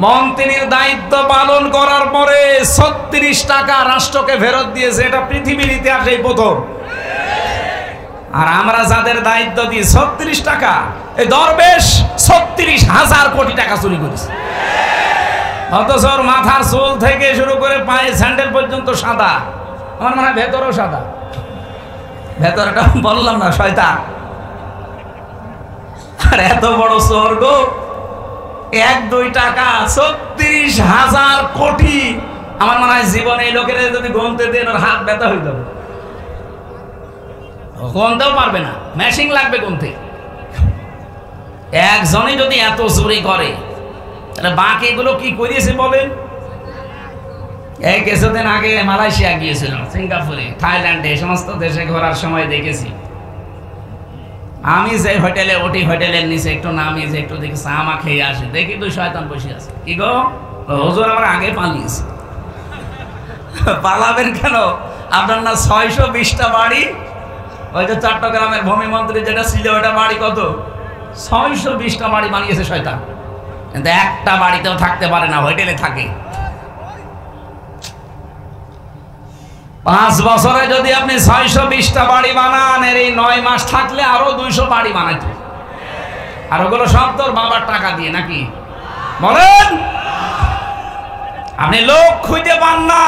মন্ত্রীর দায়িত্ব পালন করার পরে 36 টাকা রাষ্ট্রকে ফেরত দিয়েছে, এটা পৃথিবীর ইতিহাসেই প্রথম। আর আমরা যাদের দায়িত্ব দিই 36 টাকা, এই দরবেশ 36,000 কোটি টাকা চুরি করেছে। অথচ মাথার চুল থেকে শুরু করে পায়ে স্যান্ডেল পর্যন্ত সাদা। আমার মনে হয় ভেতরেও সাদা। ভেতরটা বললাম না, শয়তান। আর এত বড় স্বর্গ, 1-2 টাকা 36,000 কোটি। আমার মনে হয় জীবনে এই লোকেরা যদি গুনতে দেন ওর হাত ব্যথা হয়ে যাবে, গুনতেও পারবে না, মেশিন লাগবে গুনতে। একজনই যদি এত চুরি করে, তাহলে বাকিগুলো কি করিয়েছে বলেন? এই কিছুদিন আগে মালয়েশিয়া গিয়েছিলাম, সিঙ্গাপুরে, থাইল্যান্ডে, এই সমস্ত দেশে ঘোরার সময় দেখেছি, আমি যে হোটেলে উঠি, হোটেলের নিচে একটু নামি, যে একটু দেখি চা মা খেয়ে আসি, দেখি 2 শয়তান বসে আছে। কি গো হুজুর, আমার আগে পালিয়েছে। পালাবেন কেন? আপনার না 620টা বাড়ি? ওই যে চট্টগ্রামের ভূমিমন্ত্রী যেটা ছিল, ওটা বাড়ি কত? 620টা বাড়ি বানিয়েছে শয়তান। কিন্তু একটা বাড়িতেও থাকতে পারে না, হোটেলে থাকে। 5 বছরে যদি আপনি 620টা বাড়ি বানান, এর এই 9 মাস থাকলে আরো 200 বাড়ি বানাইতে। আর ওগুলো সব তোর বাবার টাকা দিয়ে নাকি? বলেন। আপনি লোক খুঁজে পান না।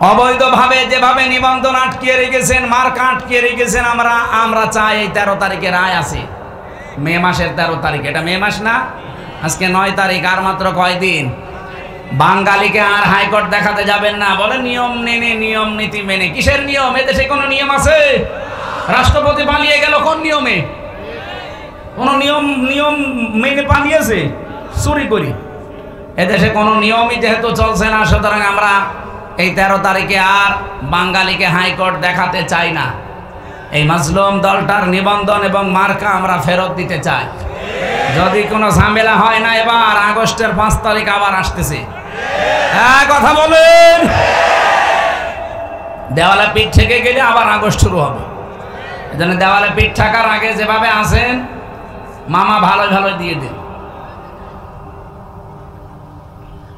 অবৈধভাবে যেভাবে নিবন্ধন আটকিয়ে রেখেছেন, মার্কা আটকিয়ে রেখেছেন, আমরা চাই এই 13 তারিখে রায় আছে, মে মাসের 13 তারিখ। এটা মে মাস না? আজকে 9 তারিখ, আর মাত্র কয়দিন। বাঙালিকে আর হাইকোর্ট দেখাতে যাবেন না, বলে নিয়ম মেনে, নিয়ম নীতি মেনে। কিসের নিয়ম? এদেশে কোনো নিয়ম আছে? রাষ্ট্রপতি পালিয়ে গেল কোন নিয়মে? কোন নিয়ম মেনে পালিয়েছে? চুরি করি। এদেশে কোনো নিয়মই যেহেতু চলছে না, সুতরাং আমরা এই 13 তারিখে আর বাঙালিকে হাইকোর্ট দেখাতে চাই না। এই মাজলুম দলটার নিবন্ধন এবং মার্কা আমরা ফেরত দিতে চাই। যদি কোনো ঝামেলা হয় না, এবার আগস্টের 5 তারিখ আবার আসতেছে। হ্যাঁ, কথা বলেন। দেওয়ালে পিঠ থেকে গেলে আবার আগস্ট শুরু হবে। এজন্য দেওয়ালে পিঠ থাকার আগে যেভাবে আছেন মামা ভালো ভালো দিয়ে দিন।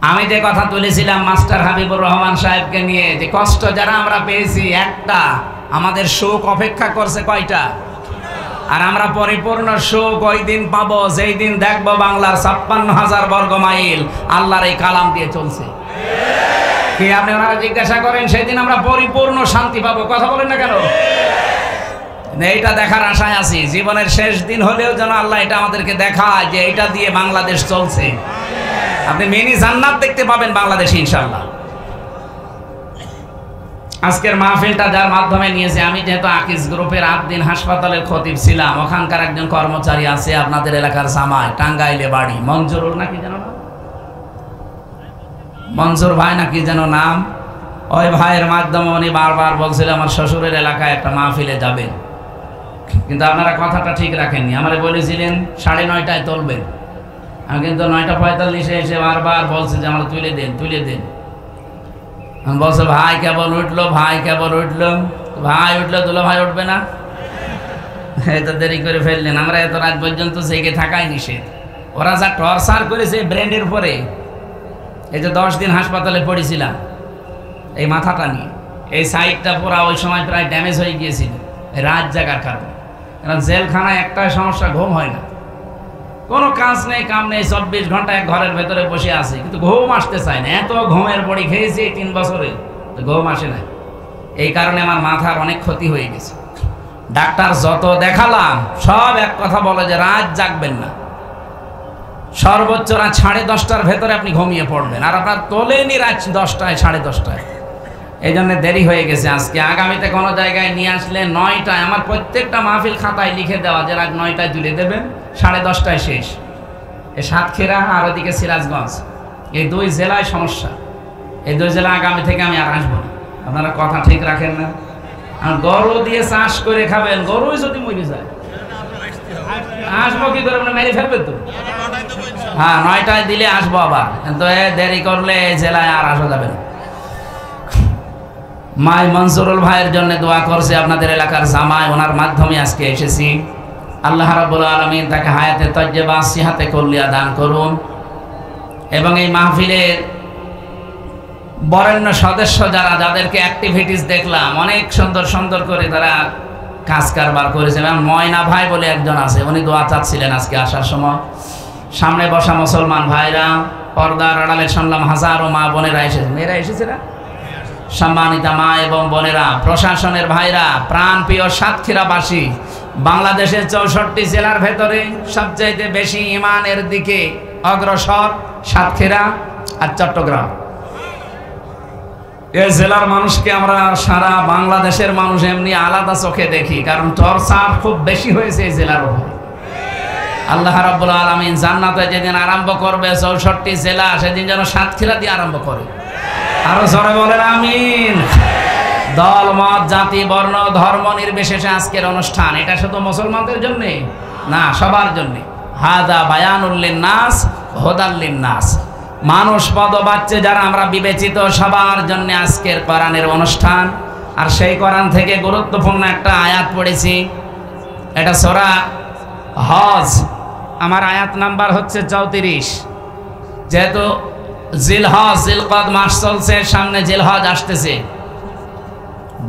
আমি যে কথা তুলেছিলাম মাস্টার হাবিবুর রহমান সাহেবকে নিয়ে, যে কষ্ট যারা আমরা পেয়েছি, একটা আমাদের সুখ অপেক্ষা করছে কয়টা, আর আমরা পরিপূর্ণ সুখ ওই দিন পাবো যেই দিন দেখবো বাংলার 56,000 বর্গ মাইল আল্লাহর এই কালাম দিয়ে চলছে। কি আপনি ওনারা জিজ্ঞাসা করেন, সেই দিন আমরা পরিপূর্ণ শান্তি পাবো। কথা বলেন না কেন? এইটা দেখার আশায় আছি। জীবনের শেষ দিন হলেও যেন আল্লাহ এটা আমাদেরকে দেখায় যে এইটা দিয়ে বাংলাদেশ চলছে। আপনি মিনি জান্নাত দেখতে পাবেন বাংলাদেশে ইনশাআল্লাহ। আজকের মাহফিলটা যার মাধ্যমে নিয়েছে, আমি যেহেতু আকিজ গ্রুপের আবদিন হাসপাতালের খতিব ছিলাম, ওখানকার একজন কর্মচারী আছে আপনাদের এলাকার জামাই, টাঙ্গাইলে বাড়ি, মঞ্জুরুল নাকি যেন নাম, মনসুর ভাই নাকি যেন নাম। ওই ভাইয়ের মাধ্যমে উনি বারবার বলছিল আমার শ্বশুরের এলাকায় একটা মাহফিলে যাবেন, কিন্তু আপনারা কথাটা ঠিক রাখেননি। আমারে বলেছিলেন 9:30টায় তুলবেন, আমি কিন্তু 9:45 এসে বারবার বলছে যে আমরা তুলে দেন তুলে দেন। আমি বলছে ভাই কেবল উঠলো, ভাই কেবল উঠলো, ভাই উঠলো, দুলো ভাই উঠবে না, এত দেরি করে ফেললেন। আমরা এত রাত পর্যন্ত জেগে থাকাই নিষেধ। ওরা যা টর্চার করেছে ব্রেনের উপরে, এই যে 10 দিন হাসপাতালে পড়েছিলাম এই মাথাটা নিয়ে, এই সাইডটা পুরা ওই সময় প্রায় ড্যামেজ হয়ে গিয়েছিল রাত জাগার কারণে। কারণ জেলখানায় একটাই সমস্যা, ঘুম হয় না, কোনো কাজ নেই কাম নেই, 24 ঘন্টা এক ঘরের ভেতরে বসে আছে, কিন্তু ঘুম আসতে চায় না। এত ঘুমের বড়ি খেয়েছি এই 3 বছরে, ঘুম আসে না। এই কারণে আমার মাথার অনেক ক্ষতি হয়ে গেছে। ডাক্তার যত দেখালাম সব এক কথা বলে যে রাত জাগবেন না, সর্বোচ্চ রাত 10:30টার ভেতরে আপনি ঘুমিয়ে পড়বেন, আর আপনার তোলেনি রাত 10টায় 10:30টায়। এই জন্য দেরি হয়ে গেছে আজকে। আগামীতে কোনো জায়গায় নিয়ে আসলে 9টায়, আমার প্রত্যেকটা মাহফিল খাতায় লিখে দেওয়া যে রাত 9টায় তুলে দেবেন, 10:30টায় শেষ। এই সাতক্ষীরা আর ওদিকে সিরাজগঞ্জ, এই 2 জেলায় সমস্যা। এই 2 জেলা আগামী থেকে আমি আর আসবো না। আপনারা কথা ঠিক রাখেন না। আর গরু দিয়ে চাষ করে খাবেন, গরুই যদি মরে যায় আসবো কি করে? মেরে ফেলবে তো। হ্যাঁ, 9টায় দিলে আসবো আবার, কিন্তু দেরি করলে জেলায় আর আসা যাবে না। মাই মনসুরুল ভাইয়ের জন্য দোয়া করছে আপনাদের এলাকার জামাই, ওনার মাধ্যমে আজকে এসেছি। আল্লাহ রাব্বুল আলামিন তাকে হায়াতে তাইয়্যিবা সিহাতে কুল্লিয়া দান করুন, এবং এই মাহফিলের বরেণ্য সদস্য যারা, যাদেরকে অ্যাক্টিভিটিস দেখলাম অনেক সুন্দর সুন্দর করে তারা কাজ কারবার করেছে। এবং ময়না ভাই বলে একজন আছে, উনি দোয়া চাচ্ছিলেন আজকে আসার সময়। সামনে বসা মুসলমান ভাইরা, পর্দার আড়ালে শুনলাম হাজারো মা বোনেরা এসেছে, মেয়েরা এসেছে না, সম্মানিতা মা এবং বোনেরা, প্রশাসনের ভাইরা, প্রাণপ্রিয় সাতক্ষীরাবাসী, বাংলাদেশের 64 জেলার ভেতরে সবচাইতে বেশি ইমানের দিকে অগ্রসর সাতক্ষীরা আর চট্টগ্রাম। এই জেলার মানুষকে আমরা সারা বাংলাদেশের মানুষ এমনি আলাদা চোখে দেখি, কারণ টর্চার খুব বেশি হয়েছে এই জেলার উপরে। আল্লাহ রাব্বুল আলামিন জান্নাতে যেদিন আরম্ভ করবে 64 জেলা, সেদিন যেন সাতক্ষীরা দিয়ে আরম্ভ করে। আরো জোরে বলেন আমিন। দল মত জাতি বর্ণ ধর্ম নির্বিশেষে আজকের অনুষ্ঠান, এটা শুধু মুসলমানদের জন্য না, সবার জন্য। হাদা বায়ানুল লিন্নাস হুদাল লিন্নাস, মানুষ পদবাচ্চে যারা আমরা বিবেচিত, সবার জন্য আজকের কোরআনের অনুষ্ঠান। আর সেই কোরআন থেকে গুরুত্বপূর্ণ একটা আয়াত পড়েছি, এটা সূরা হজ, আমার আয়াত নাম্বার হচ্ছে 34। যেহেতু জিলহজ জিলকদ মাস চলছে, সামনে জিলহজ আসতেছে,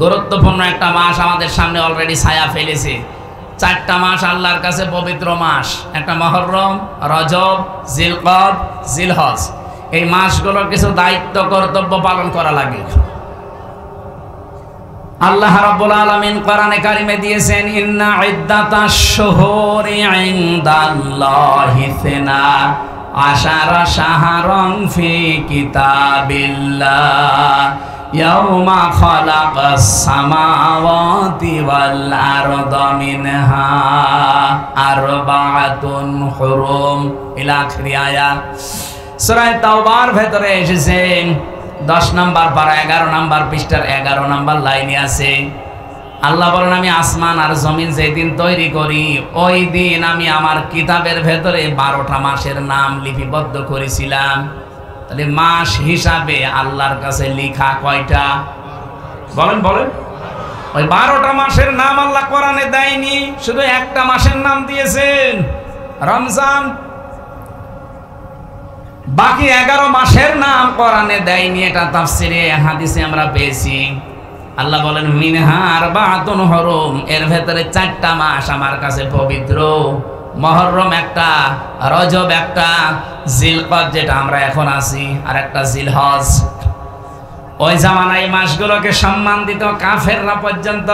গুরুত্বপূর্ণ একটা মাস আমাদের সামনে অলরেডি ছায়া ফেলেছে। 4টা মাস আল্লাহর কাছে পবিত্র মাস, একটা মুহররম, রজব, জিলকদ, জিলহজ। এই মাসগুলোর কিছু দায়িত্ব কর্তব্য পালন করা লাগে। আল্লাহ রাব্বুল আলামিন কোরআনে কারিমে দিয়েছেন, ইন্না ইদ্দাতাশ শুহুরি ইনদাল্লাহি 12 শাহরান ফি কিতাবিল্লাহ ইয়াউমা খালাকাস সামাওয়াতি ওয়াল আরদা মিনহা আরবাআতুন হুরুম ইলা আখির আয়াত। সূরা তাওবার ভেতরে এসেছে 10 নম্বর পারা 11 নম্বর পৃষ্ঠার 11 নম্বর লাইনে আছে, আল্লাহ বলেন আমি আসমান আর জমিন যেদিন তৈরি করি ওই দিন আমি আমার কিতাবের ভেতরে 12টা মাসের নাম লিপিবদ্ধ করেছিলাম। তাহলে মাস হিসাবে আল্লাহর কাছে লেখা কয়টা? বলেন বলেন। ওই 12টা মাসের নাম আল্লাহ কোরআনে দেয়নি, শুধু একটা মাসের নাম দিয়েছেন রমজান। বাকি 11 মাসের নাম কোরআনে দেয়নি। এটা তাফসিরে হাদিসে আমরা পেয়েছি। আল্লাহ বলেন মিনহা আরবাতুন হুরুম, এর ভেতরে 4টা মাস আমার কাছে পবিত্র। মুহররম একটা, রজব একটা, জিলকদ যেটা আমরা এখন আছি, আর একটা জিলহজ। ওই জামানায় মাসগুলোকে সম্মান দিত কাফেররা পর্যন্ত।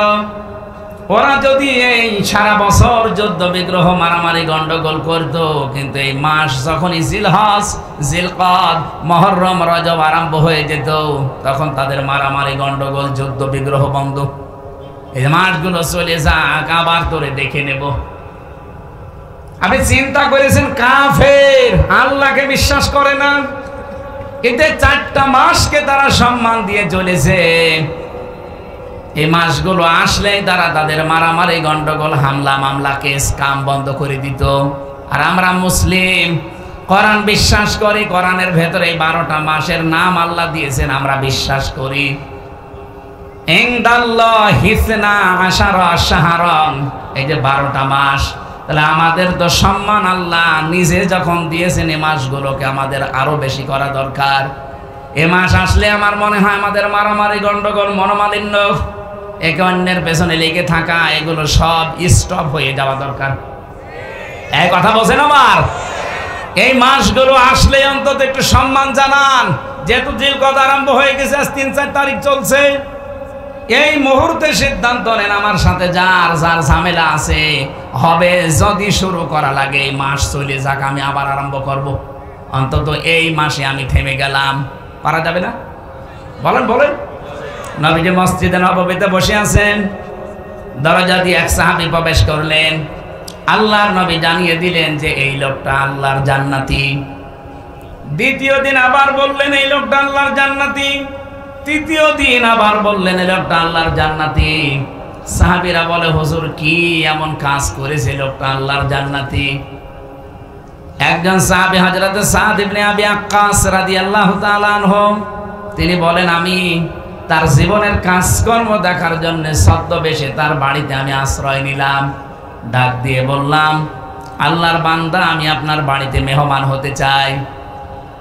ওরা যদি এই সারা বছর যুদ্ধ বিগ্রহ মারামারি গন্ডগোল করত, কিন্তু এই মাস যখনই জিলহজ, জিলকদ, মুহররম, রজব আরম্ভ হয়ে যেত, তখন তাদের মারামারি গন্ডগোল যুদ্ধ বিগ্রহ বন্ধ। এই মাসগুলো চলে যাক, আবার তোরে দেখে নেব। আপনি চিন্তা করেছেন কাফের আল্লাহকে বিশ্বাস করে না, কিন্তু 4টা মাসকে তারা সম্মান দিয়ে চলেছে। এই মাসগুলো আসলেই তারা তাদের মারামারি গন্ডগোল হামলা মামলা কেস কাম বন্ধ করে দিত। আর আমরা মুসলিম, কোরআন বিশ্বাস করি, কোরআনের ভেতরে এই 12টা মাসের নাম আল্লাহ দিয়েছেন, আমরা বিশ্বাস করি। ইনদাল্লাহি 12 শাহরান, এই যে 12টা মাস, তাহলে আমাদের তো সম্মান আল্লাহ নিজে যখন দিয়েছেন, এই মাসগুলোকে আমাদের আরো বেশি করা দরকার। এ মাস আসলে আমার মনে হয় আমাদের মারামারি গন্ডগোল মনোমালিন্য একে অন্যের পেছনে লেগে থাকা এগুলো সব স্টপ হয়ে যাওয়া দরকার। এই কথা বলছেন আমার? এই মাসগুলো আসলে অন্তত একটু সম্মান জানান। যেহেতু জিলকদ আরম্ভ হয়ে গেছে, আজ 3-4 তারিখ চলছে, এই মুহূর্তে সিদ্ধান্ত নেন আমার সাথে যার যার ঝামেলা আছে হবে, যদি শুরু করা লাগে এই মাস চলে যাক, আমি আবার আরম্ভ করব। অন্তত এই মাসে আমি থেমে গেলাম, পারা যাবে না? বলেন বলেন। নবীজি মসজিদে নববীতে বসে আছেন, দরজা দিয়ে এক সাহাবী প্রবেশ করলেন। আল্লাহর নবী জানিয়ে দিলেন যে এই লোকটা আল্লাহর জান্নাতি। দ্বিতীয় দিন আবার বললেন এই লোকটা আল্লাহর জান্নাতি। তৃতীয় দিন আবার বললেন এই লোকটা আল্লাহর জান্নাতি। সাহাবীরা বলে হুজুর কি এমন কাজ করেছে লোকটা আল্লাহর জান্নাতি? একজন সাহাবী হযরত সাদ ইবনে আবি আক্কাস রাদিয়াল্লাহু তাআলা আনহু, তিনি বলেন আমি তার জীবনের কাজকর্ম দেখার জন্য ছদ্মবেশে তার বাড়িতে আমি আশ্রয় নিলাম। ডাক দিয়ে বললাম আল্লাহর বান্দা, আমি আপনার বাড়িতে মেহমান হতে চাই।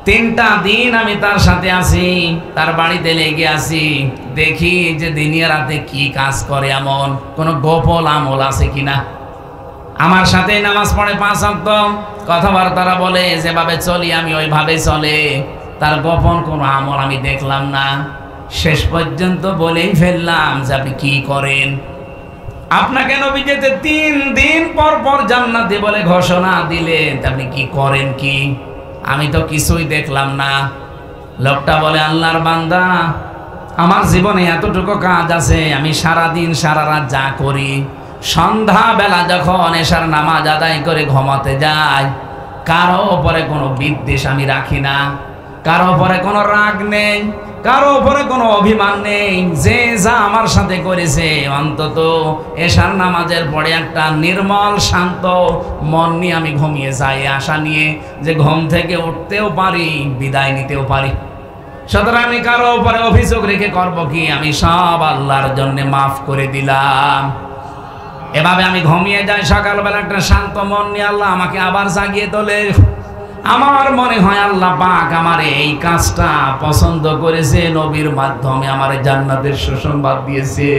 3টা দিন আমি তার সাথে আছি, তার বাড়িতে লেগে আছি, দেখি যে দিনে রাতে কি কাজ করে, এমন কোন গোপন আমল আছে কিনা। আমার সাথে নামাজ পড়ে 5 ওয়াক্ত, কথাবার্তা বলে, যেভাবে চলি আমি ওইভাবে চলে, তার গোপন কোনো আমল আমি দেখলাম না। শেষ পর্যন্ত বলেই ফেললাম যে আপনি কি করেন? আপনাকে নবী যেতে 3 দিন পর পর জান্নাতি বলে ঘোষণা দিলেন, আপনি কি করেন? কি আমি তো কিছুই দেখলাম না। লোকটা বলে আল্লাহর বান্দা, আমার জীবনে এতটুকু কাজ আছে, আমি সারা দিন সারা রাত যা করি, সন্ধ্যা বেলা যখন এশার নামাজ আদায় করে ঘুমাতে যাই, কারো উপরে কোনো বিদ্বেষ আমি রাখি না, কারো উপরে কোনো রাগ নেই, কারো উপরে কোনো অভিমান নেই। যে যা আমার সাথে করেছে, অন্তত এশার নামাজের পরে একটা নির্মল শান্ত মন নিয়ে আমি ঘুমিয়ে যাই, আশা নিয়ে যে ঘুম থেকে উঠতেও পারি, বিদায় নিতেও পারি। সুতরাং আমি কারো উপরে অভিযোগ রেখে করব কি? আমি সব আল্লাহর জন্য মাফ করে দিলাম। এভাবে আমি ঘুমিয়ে যাই, সকালবেলা একটা শান্ত মন নিয়ে আল্লাহ আমাকে আবার জাগিয়ে তোলে। আমার মনে হয় আল্লাহ পাক আমার এই কাজটা পছন্দ করেছে, নবীর মাধ্যমে আমার জান্নাতের সুসংবাদ দিয়েছে।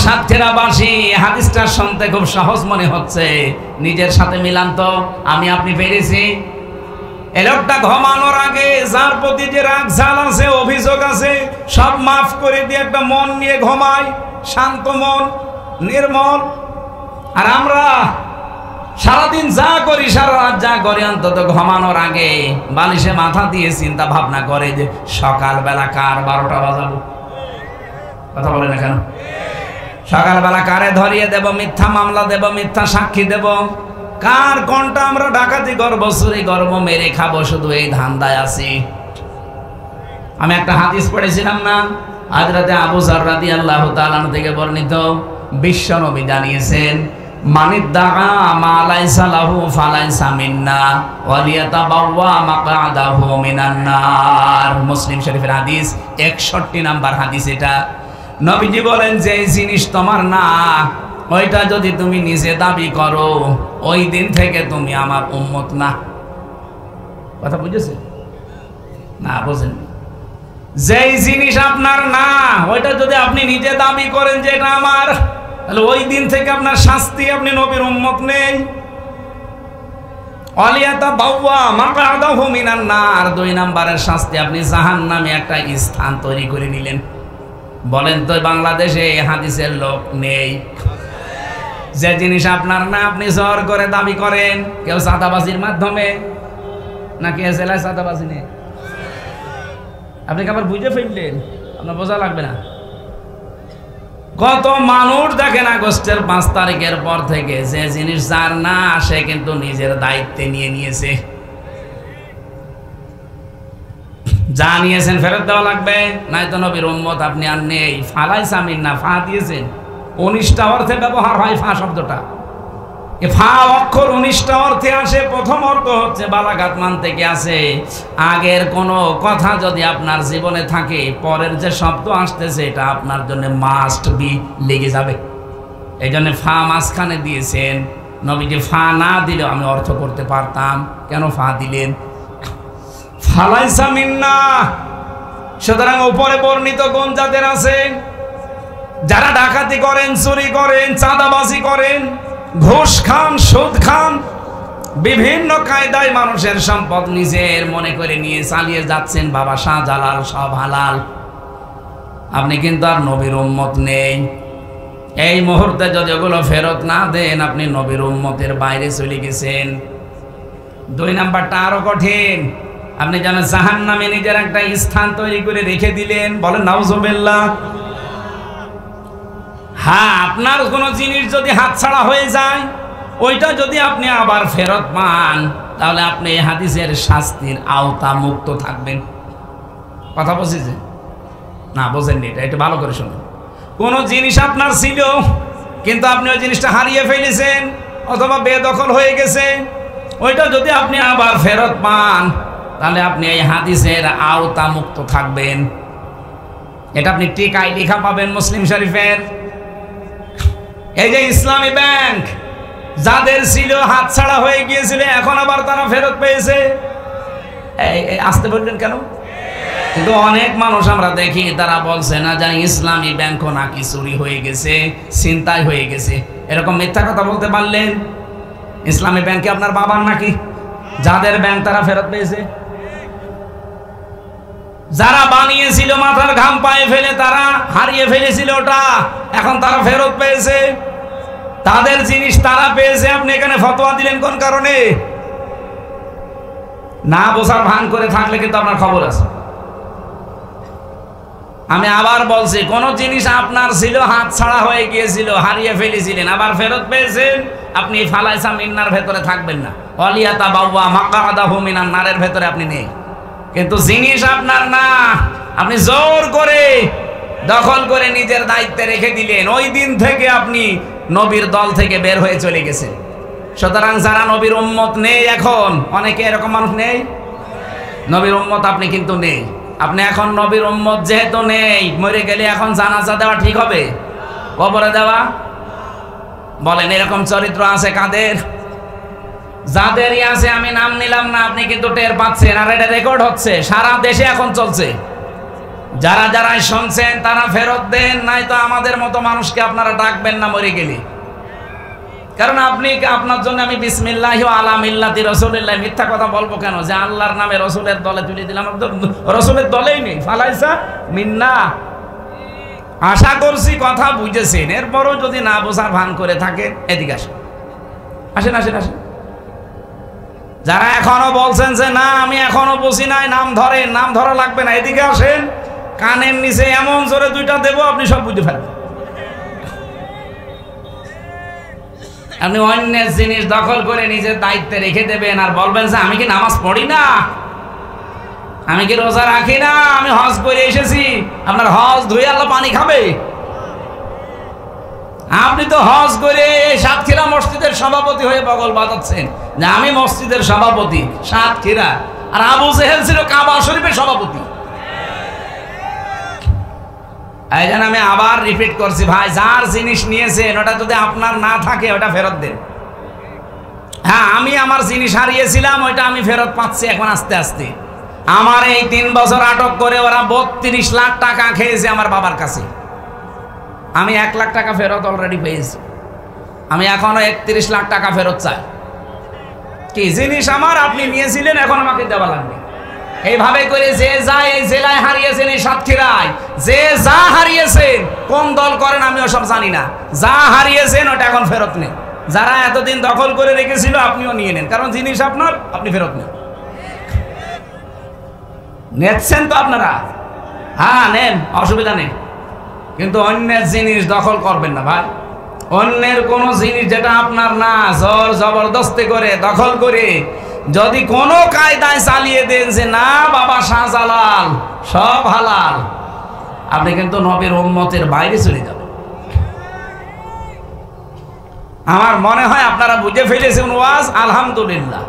সাতক্ষীরাবাসী, হাদিসটা শুনতে খুব সহজ মনে হচ্ছে, নিজের সাথে মিলান তো। আমি আপনি পেরেছি? এই লোকটা ঘুমানোর আগে যার প্রতি যে রাগ ঝাল আছে, অভিযোগ আছে, সব মাফ করে দিয়ে একটা মন নিয়ে ঘুমায়, শান্ত মন, নির্মল। আর আমরা সারাদিন যা করি, সারা রাত যা করি, অন্তত ঘুমানোর আগে বালিশে মাথা দিয়ে চিন্তা ভাবনা করে যে সকালবেলা কার 12টা বাজাবো। কথা বলে না কেন? সকালবেলা কারে ধরিয়ে দেব, মিথ্যা মামলা দেব, মিথ্যা সাক্ষী দেব, কার কোনটা আমরা ডাকাতি করবো, চুরি করবো, মেরে খাবো, শুধু এই ধান্দায় আছি। আমি একটা হাদিস পড়েছিলাম না, হযরতে আবু যর রাদিয়াল্লাহু তাআলা থেকে বর্ণিত, বিশ্ব নবী জানিয়েছেন, মানিদ্দাআ মা লাইসা লাহু ফালাইসা মিন্না ওয়া লিয়াতাবাওয়া মাকআদাহু মিনান নার। মুসলিম শরীফের হাদিস, 61 নাম্বার হাদিস এটা। নবীজি বলেন, যে জিনিস তোমার না ওইটা যদি তুমি নিজে দাবি করো, ওই দিন থেকে তুমি আমার উম্মত না। কথা বুঝেছেন না? বোঝেন? যেই জিনিস আপনার না ওইটা যদি আপনি নিজে দাবি করেন যে এটা আমার, তাহলে ওই দিন থেকে আপনার শাস্তি, আপনি নবীর উম্মত নেই। ওয়ালিয়াতাবাওয়া মাকআদাহু মিনান নার, 2 নম্বরের শাস্তি, আপনি জাহান্নামে একটা স্থান তৈরি করে নিলেন। বলেন তো বাংলাদেশে এই হাদিসের লোক নেই? যে জিনিস আপনার না আপনি জোর করে দাবি করেন, কেউ চাঁদাবাজির মাধ্যমে, নাকি এজেলায় চাঁদাবাজি নেই? আপনি কি আবার বুঝে ফেললেন? আপনার বোঝা লাগবে না। কত মানুষ দেখেন আগস্টের 5 তারিখের পর থেকে যে জিনিস যার না সে কিন্তু নিজের দায়িত্বে নিয়ে নিয়েছে। যা নিয়েছেন ফেরত দেওয়া লাগবে, নাই তো নবীর উম্মত আপনি আর নেই। ফালাইসা মিন্না, ফা দিয়েছেন, 19টা অর্থে ব্যবহার হয় ফা শব্দটা। ফা অক্ষর 19টা অর্থে আসে। প্রথম অর্থ হচ্ছে বালাগাত মান থেকে আসে। আগের কোনো কথা যদি আপনার জীবনে থাকে, পরের যে শব্দ আসতেছে এটা আপনার জন্য মাস্ট বি লেগে যাবে। এই জন্য ফা মাঝখানে দিয়েছেন। নবীজি ফা না দিলেও আমি অর্থ করতে পারতাম, কেন ফা দিলেন? ফালাইসা মিন্না। সুতরাং উপরে বর্ণিত কোন জাতের আছে? যারা ডাকাতি করেন, চুরি করেন, চাঁদাবাজি করেন, ঘুষ খান, সুদ খান, বিভিন্ন কায়দায় মানুষের সম্পদ নিজের মনে করে নিয়ে চালিয়ে যাচ্ছেন, বাবা শাহজালাল সব হালাল, আপনি কিন্তু আর নবীর উম্মত নেই। এই মুহূর্তে যদি ওগুলো ফেরত না দেন, আপনি নবীর উম্মতের বাইরে চলে গেছেন। 2 নাম্বারটা আরো কঠিন। আপনি যেন জাহান্নামে নিজের একটা স্থান তৈরি করে রেখে দিলেন। বলেন নাউজুবিল্লাহ। হ্যাঁ, আপনার কোনো জিনিস যদি হাতছাড়া হয়ে যায়, ওইটা যদি আপনি আবার ফেরত পান, তাহলে আপনি এই হাদিসের শাস্তির আওতা মুক্ত থাকবেন। কথা বুঝেছেন না? বোঝেননি? এটা একটু ভালো করে শুনুন। কোনো জিনিস আপনার ছিল, কিন্তু আপনি ওই জিনিসটা হারিয়ে ফেলেছেন অথবা বেদখল হয়ে গেছে, ওইটা যদি আপনি আবার ফেরত পান, তাহলে আপনি এই হাদিসের আওতা মুক্ত থাকবেন। এটা আপনি টিকায় লেখা পাবেন মুসলিম শরীফের। এই যে ইসলামী ব্যাংক যাদের ছিল, হাতছাড়া হয়ে গিয়েছিল, এখন আবার তারা ফেরত পেয়েছে। আসতে বললেন কেন? কিন্তু অনেক মানুষ আমরা দেখি তারা বলছে না জানি ইসলামী ব্যাংকও নাকি চুরি হয়ে গেছে, ছিনতাই হয়ে গেছে। এরকম মিথ্যা কথা বলতে পারলেন? ইসলামী ব্যাংকে আপনার বাবার নাকি? যাদের ব্যাংক তারা ফেরত পেয়েছে। যারা বানিয়েছিল মাথার ঘাম পায়ে ফেলে, তারা হারিয়ে ফেলেছিল ওটা, এখন তারা ফেরত পেয়েছে। তাদের জিনিস তারা পেয়েছে, আপনি এখানে ফতোয়া দিলেন কোন কারণে? না বোঝার ভান করে থাকলে কিন্তু আপনার খবর আছে। আমি আবার বলছি, কোন জিনিস আপনার ছিল, হাত ছাড়া হয়ে গিয়েছিল, হারিয়ে ফেলেছিলেন, আবার ফেরত পেয়েছেন, আপনি ফালাইসা মিন্নার ভেতরে থাকবেন না। ওয়ালিয়াতাবাওয়া মাকআদাহু মিনান নারের ভেতরে আপনি নেই। কিন্তু জিনিস আপনার না, আপনি জোর করে দখল করে নিজের দায়িত্বে রেখে দিলেন, ওই দিন থেকে আপনি নবীর দল থেকে বের হয়ে চলে গেছেন। সুতরাং যারা নবীর উম্মত নেই, এখন অনেকে এরকম মানুষ নেই, নবীর উম্মত আপনি কিন্তু নেই। আপনি এখন নবীর উম্মত যেহেতু নেই, মরে গেলে এখন জানাজা দেওয়া ঠিক হবে? কবরে দেওয়া? বলেন এরকম চরিত্র আছে কাদের? যাদেরই আছে, আমি নাম নিলাম না, আপনি কিন্তু টের পাচ্ছেন, আর এটা রেকর্ড হচ্ছে, সারা দেশে এখন চলছে। যারা যারা শুনছেন তারা ফেরত দেন, নাই তো আমাদের মতো মানুষকে আপনারা ডাকবেন না মরে গেলে। কারণ আপনি, আপনার জন্য আমি বিসমিল্লাহি ওয়া আলা মিল্লাতি রাসূলিল্লাহ মিথ্যা কথা বলবো কেন? যে আল্লাহর নামে রসুলের দলে তুলে দিলাম, রসুলের দলেই নেই, ফালাইসা মিন্না। আশা করছি কথা বুঝেছেন। এরপরও যদি না বোঝার ভান করে থাকে, এদিকে আসেন, আসেন আসেন আসেন। যারা এখনো বলছেন যে না আমি এখনো বুঝি নাই, নাম ধরেন, নাম ধরা লাগবে না, এদিকে আসেন। কানের নিচে এমন জোরে 2টা দেবো, আপনি সব বুঝতে পারবেন। আপনি অন্যের জিনিস দখল করে নিজের দায়িত্বে রেখে দেবেন আর বলবেন যে আমি কি নামাজ পড়ি না? আমি কি রোজা রাখি না? আমি হজ করে এসেছি। আপনার হজ ধুয়ে আল্লাহ পানি খাবে? আপনি তো হজ করে সাতক্ষীরা মসজিদের সভাপতি হয়ে বগল বাজাচ্ছেন যে আমি মসজিদের সভাপতি সাতক্ষীরা, আর আবু জেহেল ছিল কাবা শরীফের সভাপতি। এই জন্য আমি আবার রিপিট করছি, ভাই যার জিনিস নিয়েছেন ওটা যদি আপনার না থাকে ওটা ফেরত দেন। হ্যাঁ, আমি আমার জিনিস হারিয়েছিলাম, ওইটা আমি ফেরত পাচ্ছি এখন আস্তে আস্তে। আমার এই 3 বছর আটক করে ওরা 32 লাখ টাকা খেয়েছে আমার বাবার কাছে। আমি 1 লাখ টাকা ফেরত অলরেডি পেয়েছি। আমি এখনো 31 লাখ টাকা ফেরত চাই। কি জিনিস আমার আপনি নিয়েছিলেন, এখন আমাকে দেওয়া লাগবে। এইভাবে করে যে যা এই জেলায় হারিয়েছেন, এই সাতক্ষীরায় যে যা হারিয়েছেন, কোন দল করেন আমি ওসব জানি না, যা হারিয়েছেন ওটা এখন ফেরত নেন। যারা এতদিন দখল করে রেখেছিল আপনিও নিয়ে নেন, কারণ জিনিস আপনার, আপনি ফেরত নেন। নেচ্ছেন তো আপনারা? হ্যাঁ নেন, অসুবিধা নেই, কিন্তু অন্যের জিনিস দখল করবেন না ভাই। অন্যের কোনো জিনিস যেটা আপনার না, জোর জবরদস্তি করে দখল করে যদি কোনো কায়দায় চালিয়ে দেন যে না বাবা শাহজালাল সব হালাল, আপনি কিন্তু নবীর উম্মতের বাইরে চলে যাবেন। আমার মনে হয় আপনারা বুঝে ফেলেছেন ওয়াজ, আলহামদুলিল্লাহ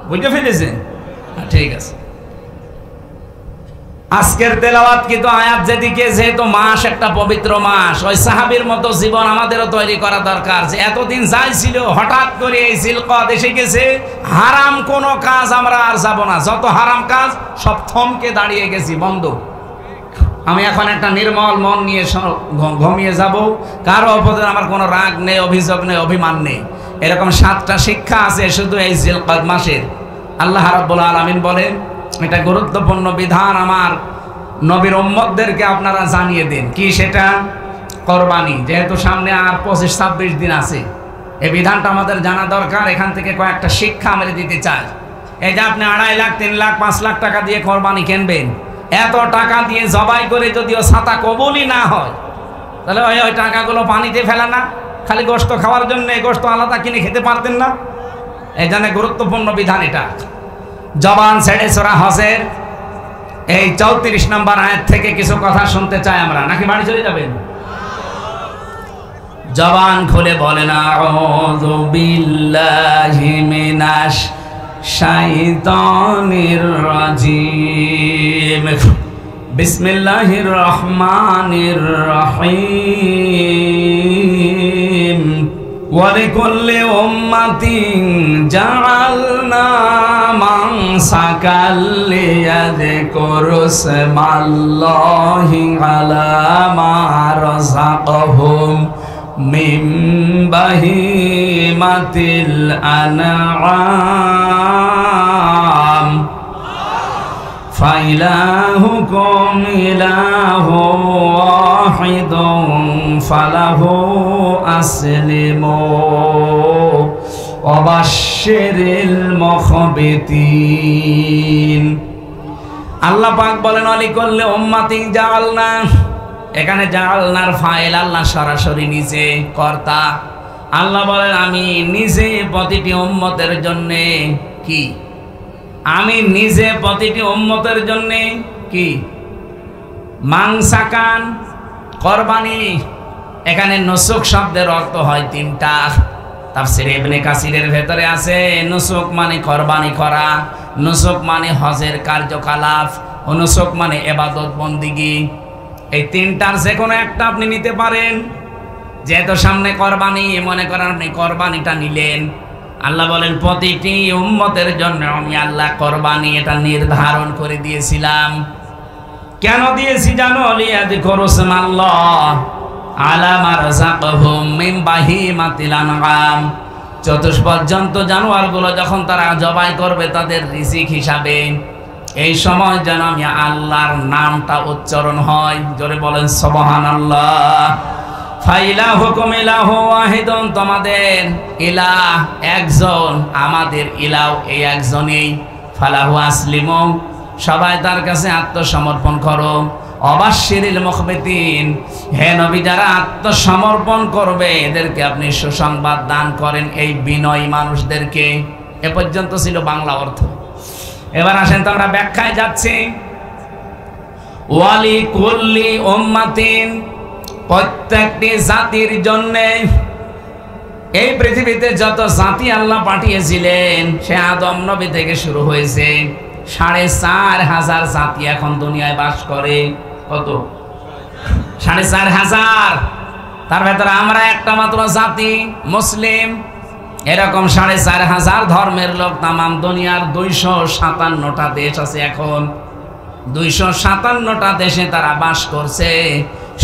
বুঝে ফেলেছেন। ঠিক আছে, আজকের তেলাওয়াত কিন্তু আয়াত যেদিকে, যেহেতু মাস একটা পবিত্র মাস, ওই সাহাবীর মতো জীবন আমাদেরও তৈরি করা দরকার। যে এতদিন যাই ছিল, হঠাৎ করে এই জিলকদ এসে গেছে, হারাম কোনো কাজ আমরা আর যাব না। যত হারাম কাজ সব থমকে দাঁড়িয়ে গেছি, বন্ধ। আমি এখন একটা নির্মল মন নিয়ে ঘুমিয়ে যাব। কারো উপরে আমার কোনো রাগ নেই, অভিযোগ নেই, অভিমান নেই। এরকম 7টা শিক্ষা আছে শুধু এই জিলকদ মাসের। আল্লাহ রাব্বুল আলামিন বলেন, এটা গুরুত্বপূর্ণ বিধান আমার নবীর উম্মতদেরকে আপনারা জানিয়ে দেন। কি সেটা? কোরবানি। যেহেতু সামনে আর 25-26 দিন আছে, এই বিধানটা আমাদের জানা দরকার। এখান থেকে কয়েকটা শিক্ষা আমরা দিতে চাই। এই যে আপনি 2.5 লাখ, 3 লাখ, 5 লাখ টাকা দিয়ে কোরবানি কিনবেন, এত টাকা দিয়ে জবাই করে যদিও ছাতা কবুলই না হয়, তাহলে ওই টাকাগুলো পানিতে ফেলা না? খালি গোশত খাওয়ার জন্য গোশত আলাদা কিনে খেতে পারতেন না? এই জন্য গুরুত্বপূর্ণ বিধান এটা। জবান ছেড়ে সূরা হজের এই 34 নম্বর আয়াত থেকে কিছু কথা শুনতে চাই আমরা, নাকি বাড়ি চলে যাবেন? জবান খুলে বলেন, আউযু বিল্লাহি মিনাশ শাইতানির রাজিম, বিসমিল্লাহির রহমানির রহিম। ওয়ালিকুল্লি উম্মাতিন জাআলনা মানসাকাল লিয়াযকুরু ইসমাল্লাহি আলা মা রাযাকাহুম মিন বাহিমাতিল আনআম ফাইলাহুকুম ইলাহু ওয়াহিদুন ফালাহু আসলিমু ওয়াবাশশিরিল মুখবিতিন। আল্লাহ পাক বলেন, আলিকুল্লি উম্মাতিন জাআলনা। এখানে জাআলনার ফাইল আল্লাহ সরাসরি নিজে কর্তা। আল্লাহ বলেন, আমি নিজে প্রতিটি উম্মতের জন্য কি, আমি নিজে প্রতিটি উম্মতের জন্য কি, মাংসাকান, কোরবানি। এখানে নুসুক শব্দের অর্থ হয় 3টা। তাফসীর ইবনে কাসিরের ভেতরে আছে নুসুক মানে কোরবানি করা, নুসুক মানে হজের কার্যকলাপ, ও নুসুক মানে ইবাদত বন্দিগি। এই 3টার যে কোনো একটা আপনি নিতে পারেন। যেহেতু সামনে কোরবানি, মনে করেন আপনি কোরবানিটা নিলেন। আল্লাহ বলেন, প্রতিটি উম্মতের জন্য আমি আল্লাহ কোরবানি এটা নির্ধারণ করে দিয়েছিলাম। কেন দিয়েছি জানো? লিয়াযকুরু ইসমাল্লাহ আলা মা রাযাকাহুম মিন বাহিমাতিল আনআম। চতুষ্পদ জানোয়ারগুলো যখন তারা জবাই করবে তাদের রিজিক হিসাবে, এই সময় যেন আমি আল্লাহর নামটা উচ্চারণ হয়। জোরে বলেন সুবহানাল্লাহ। ফাইলাহুকুম ইলাহু ওয়াহিদুন, তোমাদের ইলাহ একজন, আমাদের ইলাহ এই একজনই। ফালাহু আসলিমু, সবাই তার কাছে আত্মসমর্পণ করো। ওয়াবাশশিরিল মুখবিতিন, হে নবী যারা আত্মসমর্পণ করবে এদেরকে আপনি সুসংবাদ দান করেন এই বিনয়ী মানুষদেরকে। এ পর্যন্ত ছিল বাংলা অর্থ। এবার আসেন তো আমরা ব্যাখ্যায় যাচ্ছি। ওয়ালি কুল্লি উম্মাতিন, প্রত্যেকটি জাতির জন্য, এই পৃথিবীতে যত জাতি আল্লাহ পাঠিয়েছিলেন সে আদম নবী থেকে শুরু হয়েছে, ৪৫০০০ জাতি এখন দুনিয়ায় বাস করে। কত? ৪৫০০০। তার ভেতরে আমরা একটা মাত্র জাতি মুসলিম। এরকম ৪৫০০০ ধর্মের লোক তামাম দুনিয়ার ২৫৭টা দেশ আছে। এখন ২৫৭টা দেশে তারা বাস করছে।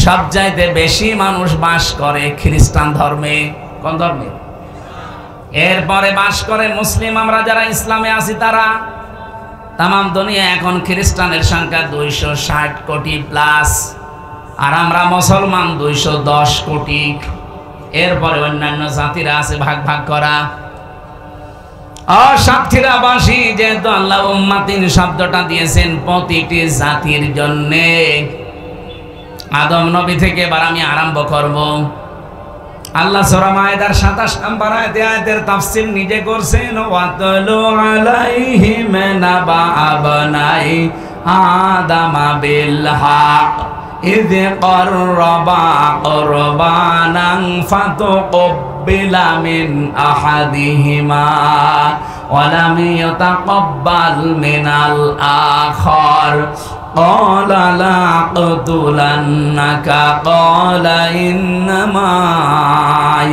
সবচাইতে বেশি মানুষ বাস করে খ্রিস্টান ধর্মে। কোন ধর্মে? এরপরে বাস করে মুসলিম। আমরা যারা ইসলামে আছি তারা, তামাম দুনিয়া এখন খ্রিস্টানের সংখ্যা ২৬০ কোটি প্লাস, আর আমরা মুসলমান ২১০ কোটি। এরপরে অন্যান্য জাতিরা আছে ভাগ ভাগ করা। সাতক্ষীরাবাসী যেহেতু আল্লাহ উম্মাতিন শব্দটা দিয়েছেন প্রতিটি জাতির জন্যে, আদম নবী থেকে এবার আমি আরম্ভ করব। আল্লাহ সূরা মায়েদার ২৭ নম্বর আয়াতের তাফসীর নিজে করছেন। ওয়াতলু আলাইহিম নাবা আবনাই আদামা বিল হক ইয করবা কুরবানান ফাতুকবিলা মিন আহাদিহিমা ওয়া লাম ইয়াতাকাব্বাল মিনাল আখার قال لا أقتلنك قال إنما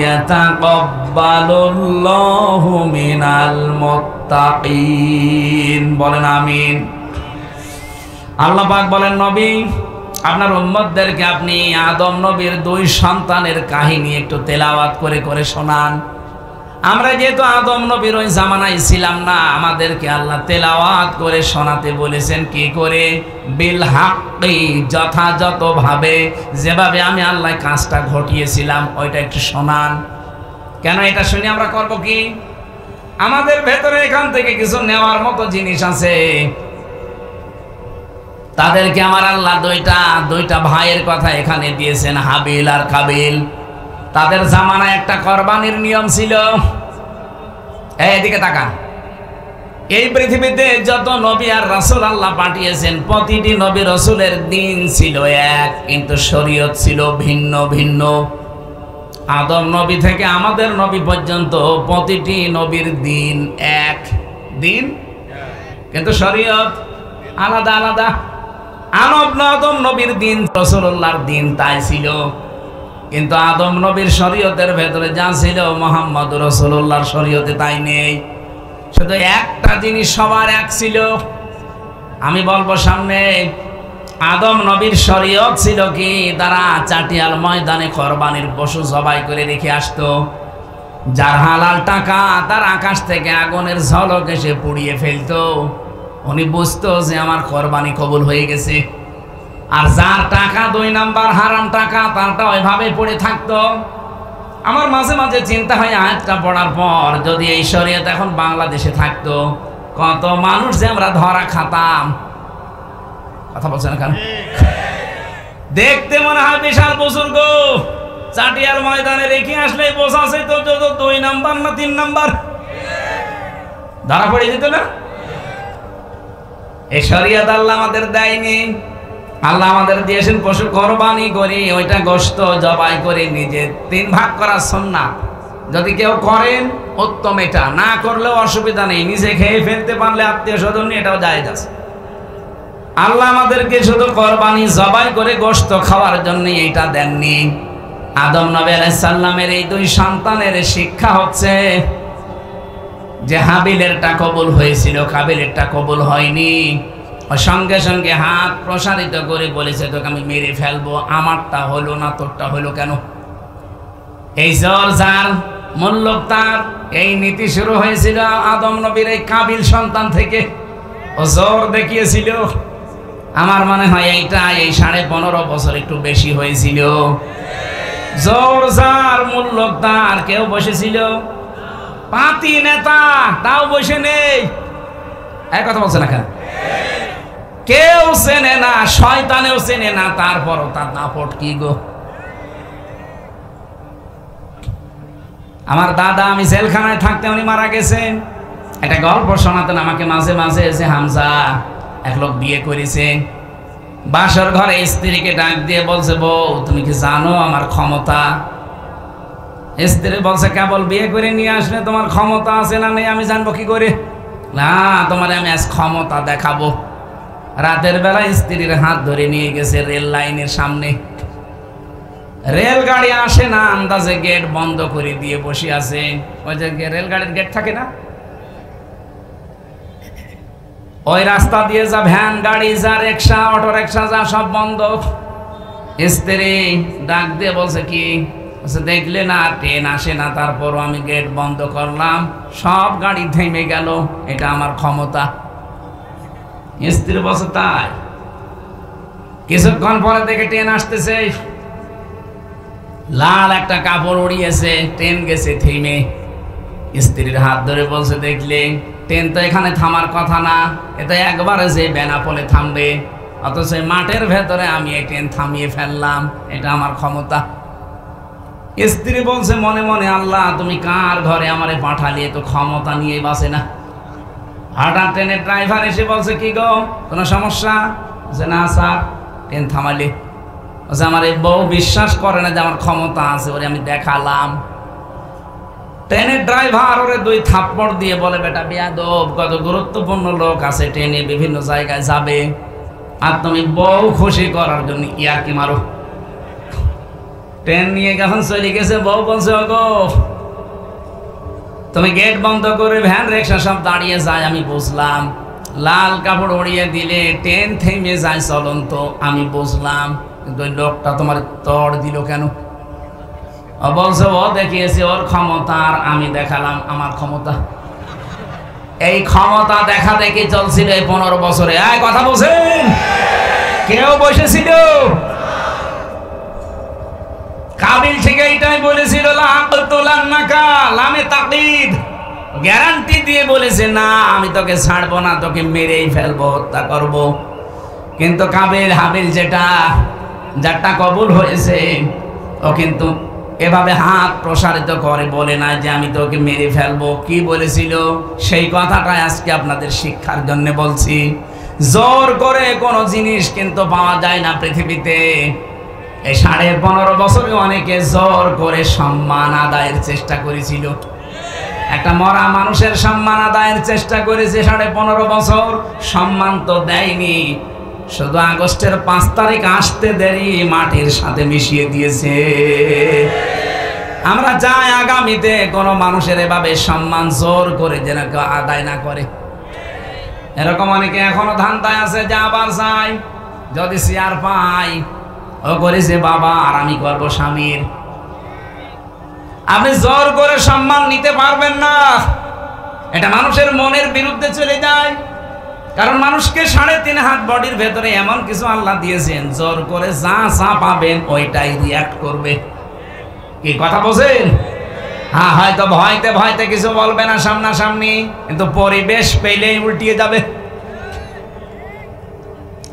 يتقبل الله من المتقين। বলেন আমিন। আল্লাহ পাক বলেন, নবী আপনার উম্মতদেরকে আপনি আদম নবীর ২ সন্তানের কাহিনী একটু তেলাওয়াত করে করে শোনান। আমরা যেহেতু আদম নবীর ওই জামানায় ছিলাম না, আমাদেরকে আল্লাহ তেলাওয়াত করে শোনাতে বলেছেন। কি করে? বিল হাক্কি, যথাযথভাবে, যেভাবে আমি আল্লাহ কাজটা ঘটিয়েছিলাম ওইটা একটু শোনান। কেন? এটা শুনে আমরা করব কি? আমাদের ভেতরে এখান থেকে কিছু নেওয়ার মতো জিনিস আছে। তাদেরকে আমার আল্লাহ দুইটা ভাইয়ের কথা এখানে দিয়েছেন, হাবিল আর কাবিল। তাদের জামানায় একটা কোরবানির নিয়ম ছিল। এদিকে তাকান। এই পৃথিবীতে যত নবী আর রাসূল আল্লাহ পাঠিয়েছেন, প্রতিটি নবী রাসূলের দিন ছিল এক, কিন্তু শরীয়ত ছিল ভিন্ন ভিন্ন। আদম নবী থেকে আমাদের নবী পর্যন্ত প্রতিটি নবীর দিন এক দিন, কিন্তু শরীয়ত আলাদা আলাদা। আদম নবীর দিন রাসূলুল্লাহর দিন তাই ছিল, কিন্তু আদম নবীর শরীয়তের ভেতরে যা ছিল মুহাম্মদ রাসূলুল্লাহর শরীয়তে তাই নেই। শুধু একটা জিনিস সবার এক ছিল। আমি বলবো সামনে, আদম নবীর শরীয়ত ছিল কি? তারা চাটিয়াল ময়দানে কোরবানির পশু জবাই করে রেখে আসতো। যার হালাল টাকা তার আকাশ থেকে আগুনের ঝলক এসে পুড়িয়ে ফেলতো। উনি বুঝতো যে আমার কোরবানি কবুল হয়ে গেছে। আর যার টাকা ২ নাম্বার হারাম টাকা, তারটা ওইভাবে পড়ে থাকতো। আমার মাঝে মাঝে চিন্তা হয়, আয়াতটা পড়ার পর যদি এই শরীয়ত এখন বাংলাদেশে থাকতো, কত মানুষ যে আমরা ধরা খাতাম। কথা বলছেন কেন? দেখতে মনে হয় বিশাল বুজুর্গ, চাটিয়াল ময়দানে রেখে আসলে বোঝাছে তো ২ নাম্বার না ৩ নাম্বার, ধরা পড়ে যেত না। এই শরীয়ত আল্লাহ আমাদের দেয়নি। আল্লাহ আমাদের দিয়েছেন পশু কোরবানি করি, ওইটা গোশত জবাই করে নিজে ৩ ভাগ করা সুন্নাত। যদি কেউ করেন উত্তম, এটা না করলেও অসুবিধা নেই। নিজে খেয়ে ফেলতে পারলে আত্মীয় স্বজন নিয়ে এটাও জায়েজ আছে। আল্লাহ আমাদেরকে শুধু কোরবানি জবাই করে গোশত খাওয়ার জন্য এইটা দেননি। আদম নবী আলাইহিস সালামের এই ২ সন্তানের শিক্ষা হচ্ছে যে হাবিলেরটা কবুল হয়েছিল, কাবিলেরটা কবুল হয়নি। সঙ্গে সঙ্গে হাত প্রসারিত করে বলেছে, তোকে আমি মেরে ফেলবো। আমারটা হলো না, তোরটা হলো কেন? এই জোর যার মূল্য তার, এই নীতি শুরু হয়েছিল আদম নবীর এই কাবিল সন্তান থেকে। ও জোর দেখিয়েছিল। আমার মনে হয় এইটা এই ১৫.৫ বছর একটু বেশি হয়েছিল। জোর যার মূল্য তার। কেউ বসেছিল? পাতি নেতা, তাও বসে নেই। এক কথা বলছে না কেন? কেউ চেনে না, শয়তানেও চেনে না, তারপরও তার দাপট কি গো। আমার দাদা, আমি জেলখানায় থাকতে উনি মারা গেছেন। একটা গল্প শোনাতেন আমাকে মাঝে মাঝে, যে হামজা এক লোক বিয়ে করেছে, বাসর ঘরে স্ত্রীকে ডাক দিয়ে বলছে, বউ তুমি কি জানো আমার ক্ষমতা? স্ত্রী বলছে, কেবল বিয়ে করে নিয়ে আসলে তোমার ক্ষমতা আছে না নেই আমি জানবো কি করে? না, তোমার আমি আজ ক্ষমতা দেখাবো। রাতের বেলা স্ত্রীর হাত ধরে নিয়ে গেছে রেল লাইনের সামনে। রেলগাড়ি আসে না, আন্দাজে গেট বন্ধ করে দিয়ে বসে আছে। ওই যে রেলগাড়ির গেট থাকে না, ওই রাস্তা দিয়ে যা ভ্যান গাড়ি, যা রিক্সা, অটো রিক্সা, যা সব বন্ধ। স্ত্রী ডাক দিয়ে বলছে, কি দেখলে না ট্রেন আসে না, তারপরও আমি গেট বন্ধ করলাম, সব গাড়ি থেমে গেল, এটা আমার ক্ষমতা। স্ত্রী বলছে, তাই? কিছুক্ষণ পরে দেখে ট্রেন আসতেছে, লাল একটা কাপড় উড়িয়েছে, ট্রেন গেছে থেমে। স্ত্রীর হাত ধরে বলছে, দেখলে ট্রেন তো এখানে থামার কথা না, এটা একবারে যে বেনাপোলে থামবে, অথচ মাঠের ভেতরে আমি এই ট্রেন থামিয়ে ফেললাম, এটা আমার ক্ষমতা। স্ত্রী বলছে মনে মনে, আল্লাহ তুমি কার ঘরে আমারে পাঠালি, তো ক্ষমতা নিয়ে বাসে না। হঠাৎ ট্রেনের ড্রাইভার এসে বলছে, কি গো কোনো সমস্যা? যে না স্যার, ট্রেন থামালে। বলছে, আমার এই বউ বিশ্বাস করে না যে আমার ক্ষমতা আছে, ওরে আমি দেখালাম। ট্রেনের ড্রাইভার ওরে 2 থাপ্পড় দিয়ে বলে, বেটা বেয়াদব, কত গুরুত্বপূর্ণ লোক আছে ট্রেনে, বিভিন্ন জায়গায় যাবে, আর তুমি বউ খুশি করার জন্য ইয়ার্কি মারো। ট্রেন নিয়ে যখন চলে গেছে, বউ বলছে, ওগো তুমি গেট বন্ধ করে ভ্যান রিক্সা সব দাঁড়িয়ে যায়, আমি বুঝলাম। লাল কাপড় উড়িয়ে দিলে ট্রেন থেমে যায় চলন্ত, আমি বুঝলাম, কিন্তু ওই লোকটা তোমার তড় দিল কেন? ও বলছে, ও দেখিয়েছে ওর ক্ষমতা, আর আমি দেখালাম আমার ক্ষমতা। এই ক্ষমতা দেখা দেখি চলছিল এই 15 বছরে। কথা বলছেন? কেউ বসেছিল? কাবিল থেকে এইটাই বলেছিল, লামে তাকদীর, গ্যারান্টি দিয়ে বলেছে, না আমি তোকে ছাড়বো না, তোকে মেরেই ফেলবো, হত্যা করব। কিন্তু কাবিল হাবিল যারটা কবুল হয়েছে, ও কিন্তু এভাবে হাত প্রসারিত করে বলে না যে আমি তোকে মেরে ফেলবো। কি বলেছিল? সেই কথাটাই আজকে আপনাদের শিক্ষার জন্য বলছি। জোর করে কোনো জিনিস কিন্তু পাওয়া যায় না পৃথিবীতে। এই 15.5 বছরে অনেকে জোর করে সম্মান আদায়ের চেষ্টা করেছিল। একটা মরা মানুষের সম্মান আদায়ের চেষ্টা করেছে 15.5 বছর, সম্মান তো দেয়নি, শুধু আগস্টের 5 তারিখ আসতে দেরি মাটির সাথে মিশিয়ে দিয়েছে। আমরা চাই আগামীতে কোনো মানুষের এভাবে সম্মান জোর করে যেন কেউ আদায় না করে। এরকম অনেকে এখনো ধান্দায় আছে যে আবার চাই, যদি চেয়ার পাই ও করেছে বাবা আর আমি করবো স্বামীর। আপনি জোর করে সম্মান নিতে পারবেন না, এটা মানুষের মনের বিরুদ্ধে চলে যায়। কারণ মানুষকে 3.5 হাত বডির ভেতরে এমন কিছু আল্লাহ দিয়েছেন, জোর করে যা যা পাবেন ওইটাই রিয়াক্ট করবে। কি কথা বলছেন? হ্যাঁ, হয়তো ভয়তে ভয়তে কিছু বলবে না সামনাসামনি, কিন্তু পরিবেশ পেলেই উল্টিয়ে যাবে।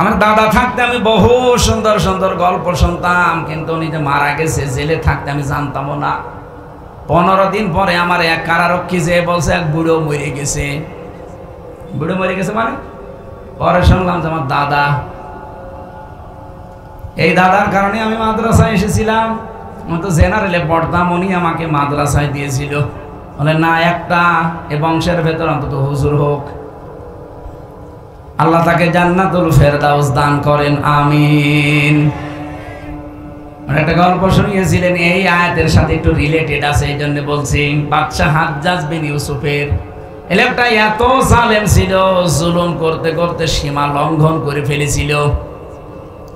আমার দাদা থাকতে আমি বহু সুন্দর সুন্দর গল্প শুনতাম, কিন্তু উনি যে মারা গেছে, জেলে থাকতে আমি জানতাম না। 15 দিন পরে আমার এক কারারক্ষী যে বলছে এক বুড়ো মরে গেছে। বুড়ো মরে গেছে মানে? পরে শুনলাম যে আমার দাদা। এই দাদার কারণে আমি মাদ্রাসায় এসেছিলাম। আমি তো জেনারেলে পড়তাম, উনি আমাকে মাদ্রাসায় দিয়েছিল। বলে না, একটা এ বংশের ভেতর অন্তত হুজুর হোক। আল্লাহ তাকে জান্নাতুল ফেরদাউস দান করেন, আমিন। একটা গল্প শুনিয়েছিলেন, এই আয়াতের সাথে একটু রিলেটেড আছে, এই জন্য বলছি। বাদশা হাজ্জাজ বিন ইউসুফের এলাকাটা এত জালেম ছিল, জুলুম করতে করতে সীমা লঙ্ঘন করে ফেলেছিল।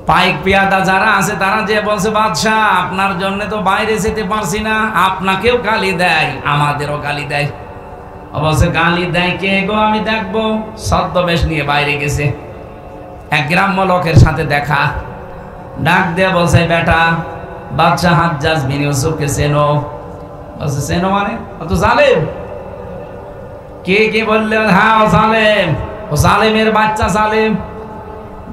পাইক পিয়াদা যারা আছে তারা যে বলছে, বাদশা আপনার জন্য তো বাইরে যেতে পারছি না, আপনাকেও গালি দেয়, আমাদেরও গালি দেয়। অবশ্য গালি দেয় কে গো, আমি দেখবো। ছদ্মবেশ নিয়ে বাইরে গেছে, এক গ্রাম্য লোকের সাথে দেখা। ডাক দিয়ে বলছে, বেটা বাদশা হাজ্জাজ বিন ইউসুফকে চেনো? বলছে, চেনো মানে? অত জালেম। কে কে বললে? হ্যাঁ ও জালেম, ও জালেমের বাচ্চা জালেম।